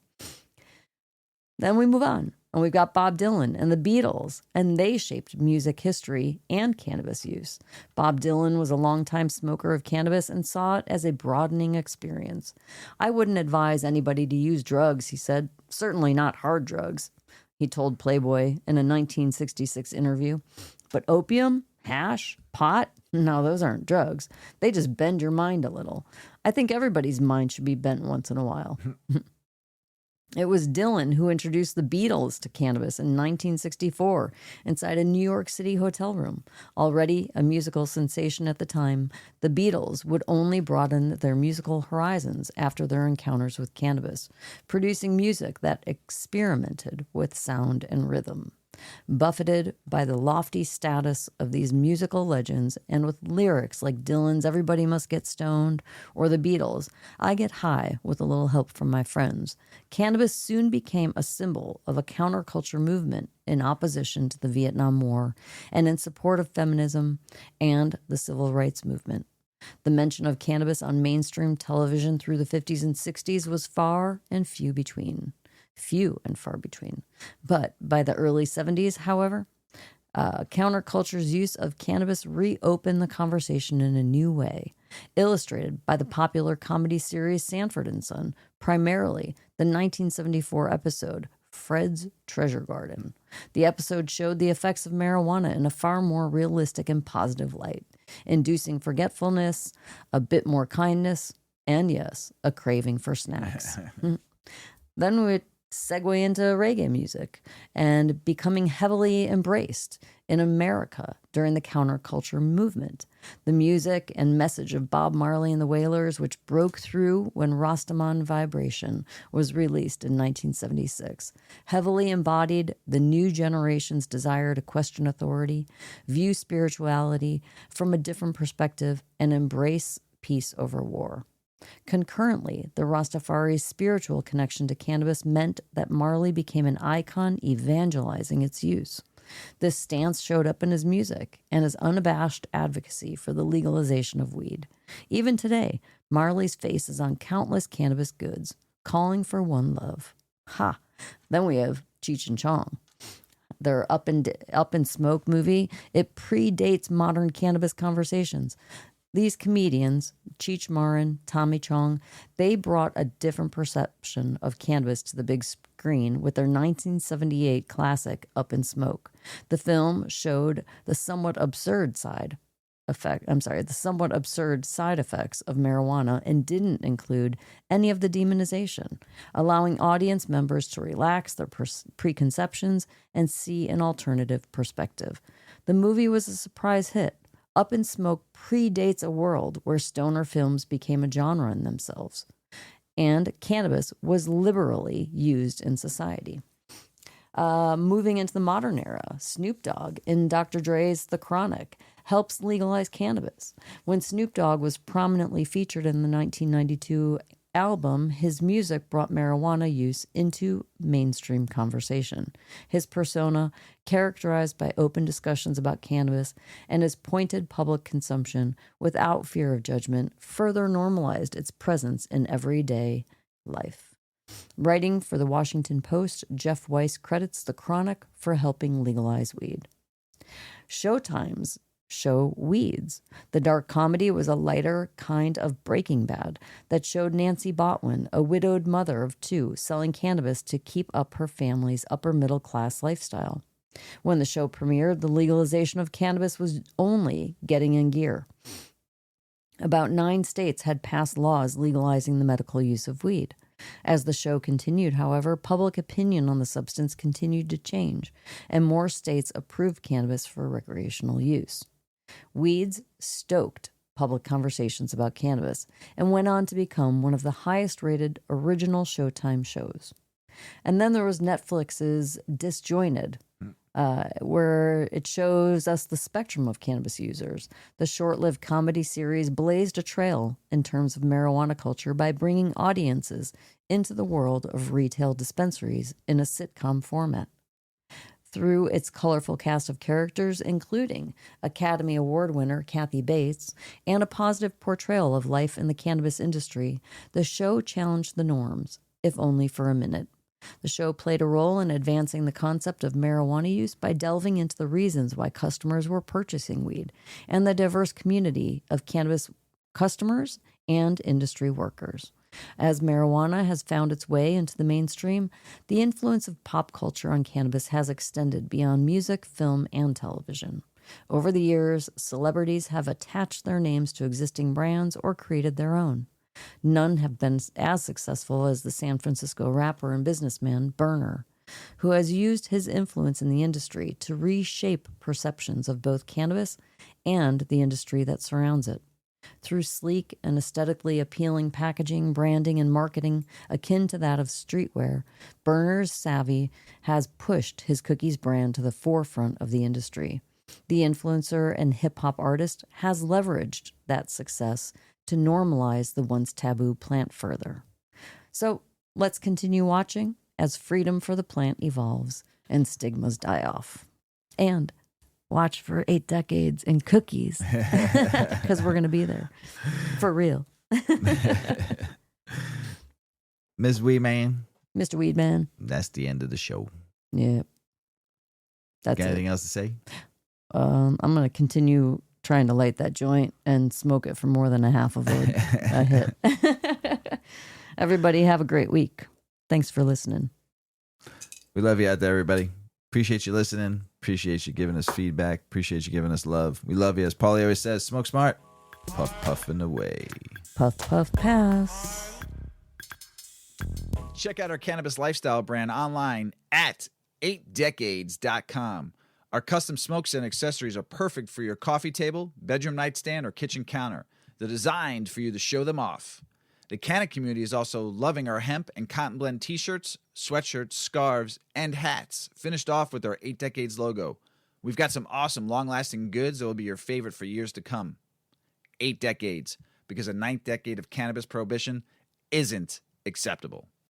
Then we move on, and we've got Bob Dylan and the Beatles, and they shaped music history and cannabis use. Bob Dylan was a longtime smoker of cannabis and saw it as a broadening experience. "I wouldn't advise anybody to use drugs," he said. "Certainly not hard drugs," he told Playboy in a 1966 interview. "But opium, hash, pot, no, those aren't drugs. They just bend your mind a little. I think everybody's mind should be bent once in a while." It was Dylan who introduced the Beatles to cannabis in 1964 inside a New York City hotel room. Already a musical sensation at the time, the Beatles would only broaden their musical horizons after their encounters with cannabis, producing music that experimented with sound and rhythm. Buffeted by the lofty status of these musical legends and with lyrics like Dylan's "Everybody Must Get Stoned" or the Beatles' "I Get High with a Little Help from My Friends," cannabis soon became a symbol of a counterculture movement in opposition to the Vietnam War and in support of feminism and the civil rights movement. The mention of cannabis on mainstream television through the 50s and 60s was far and far between. But by the early 70s, however, counterculture's use of cannabis reopened the conversation in a new way, illustrated by the popular comedy series Sanford and Son, primarily the 1974 episode Fred's Treasure Garden. The episode showed the effects of marijuana in a far more realistic and positive light, inducing forgetfulness, a bit more kindness, and yes, a craving for snacks. Then we segue into reggae music and becoming heavily embraced in America during the counterculture movement. The music and message of Bob Marley and the Wailers, which broke through when Rastaman Vibration was released in 1976, heavily embodied the new generation's desire to question authority, view spirituality from a different perspective, and embrace peace over war. Concurrently, the Rastafari's spiritual connection to cannabis meant that Marley became an icon evangelizing its use. This stance showed up in his music and his unabashed advocacy for the legalization of weed. Even today, Marley's face is on countless cannabis goods, calling for one love. Ha! Then we have Cheech and Chong. Their Up in Smoke movie, it predates modern cannabis conversations. These comedians, Cheech Marin, Tommy Chong, they brought a different perception of cannabis to the big screen with their 1978 classic Up in Smoke. The film showed the somewhat absurd side effects of marijuana and didn't include any of the demonization, allowing audience members to relax their preconceptions and see an alternative perspective. The movie was a surprise hit. Up in Smoke predates a world where stoner films became a genre in themselves, and cannabis was liberally used in society. Moving into the modern era, Snoop Dogg in Dr. Dre's The Chronic helps legalize cannabis. When Snoop Dogg was prominently featured in the 1992 album, his music brought marijuana use into mainstream conversation. His persona, characterized by open discussions about cannabis and his pointed public consumption without fear of judgment, further normalized its presence in everyday life. Writing for the Washington Post, Jeff Weiss credits The Chronic for helping legalize weed. Showtime's show Weeds. The dark comedy was a lighter kind of Breaking Bad that showed Nancy Botwin, a widowed mother of two, selling cannabis to keep up her family's upper middle class lifestyle. When the show premiered, the legalization of cannabis was only getting in gear. About 9 states had passed laws legalizing the medical use of weed. As the show continued, however, public opinion on the substance continued to change, and more states approved cannabis for recreational use. Weeds stoked public conversations about cannabis and went on to become one of the highest-rated original Showtime shows. And then there was Netflix's Disjointed, where it shows us the spectrum of cannabis users. The short-lived comedy series blazed a trail in terms of marijuana culture by bringing audiences into the world of retail dispensaries in a sitcom format. Through its colorful cast of characters, including Academy Award winner Kathy Bates, and a positive portrayal of life in the cannabis industry, the show challenged the norms, if only for a minute. The show played a role in advancing the concept of marijuana use by delving into the reasons why customers were purchasing weed and the diverse community of cannabis customers and industry workers. As marijuana has found its way into the mainstream, the influence of pop culture on cannabis has extended beyond music, film, and television. Over the years, celebrities have attached their names to existing brands or created their own. None have been as successful as the San Francisco rapper and businessman Berner, who has used his influence in the industry to reshape perceptions of both cannabis and the industry that surrounds it. Through sleek and aesthetically appealing packaging, branding, and marketing akin to that of streetwear, Berner's savvy has pushed his cookies brand to the forefront of the industry. The influencer and hip-hop artist has leveraged that success to normalize the once taboo plant further. So let's continue watching as freedom for the plant evolves and stigmas die off. And watch for 8 decades and cookies, because we're going to be there for real. Ms. Weedman. Mr. Weedman. That's the end of the show. Yeah. That's Got it. anything else to say? I'm going to continue trying to light that joint and smoke it for more than a half of a hit. Everybody have a great week. Thanks for listening. We love you out there, everybody. Appreciate you listening. Appreciate you giving us feedback. Appreciate you giving us love. We love you. As Paulie always says, smoke smart, puff puffing away. Puff, puff, pass. Check out our cannabis lifestyle brand online at 8decades.com. Our custom smokes and accessories are perfect for your coffee table, bedroom nightstand, or kitchen counter. They're designed for you to show them off. The Canna community is also loving our hemp and cotton blend t-shirts, sweatshirts, scarves, and hats, finished off with our 8 Decades logo. We've got some awesome long-lasting goods that will be your favorite for years to come. 8 Decades, because a 9th decade of cannabis prohibition isn't acceptable.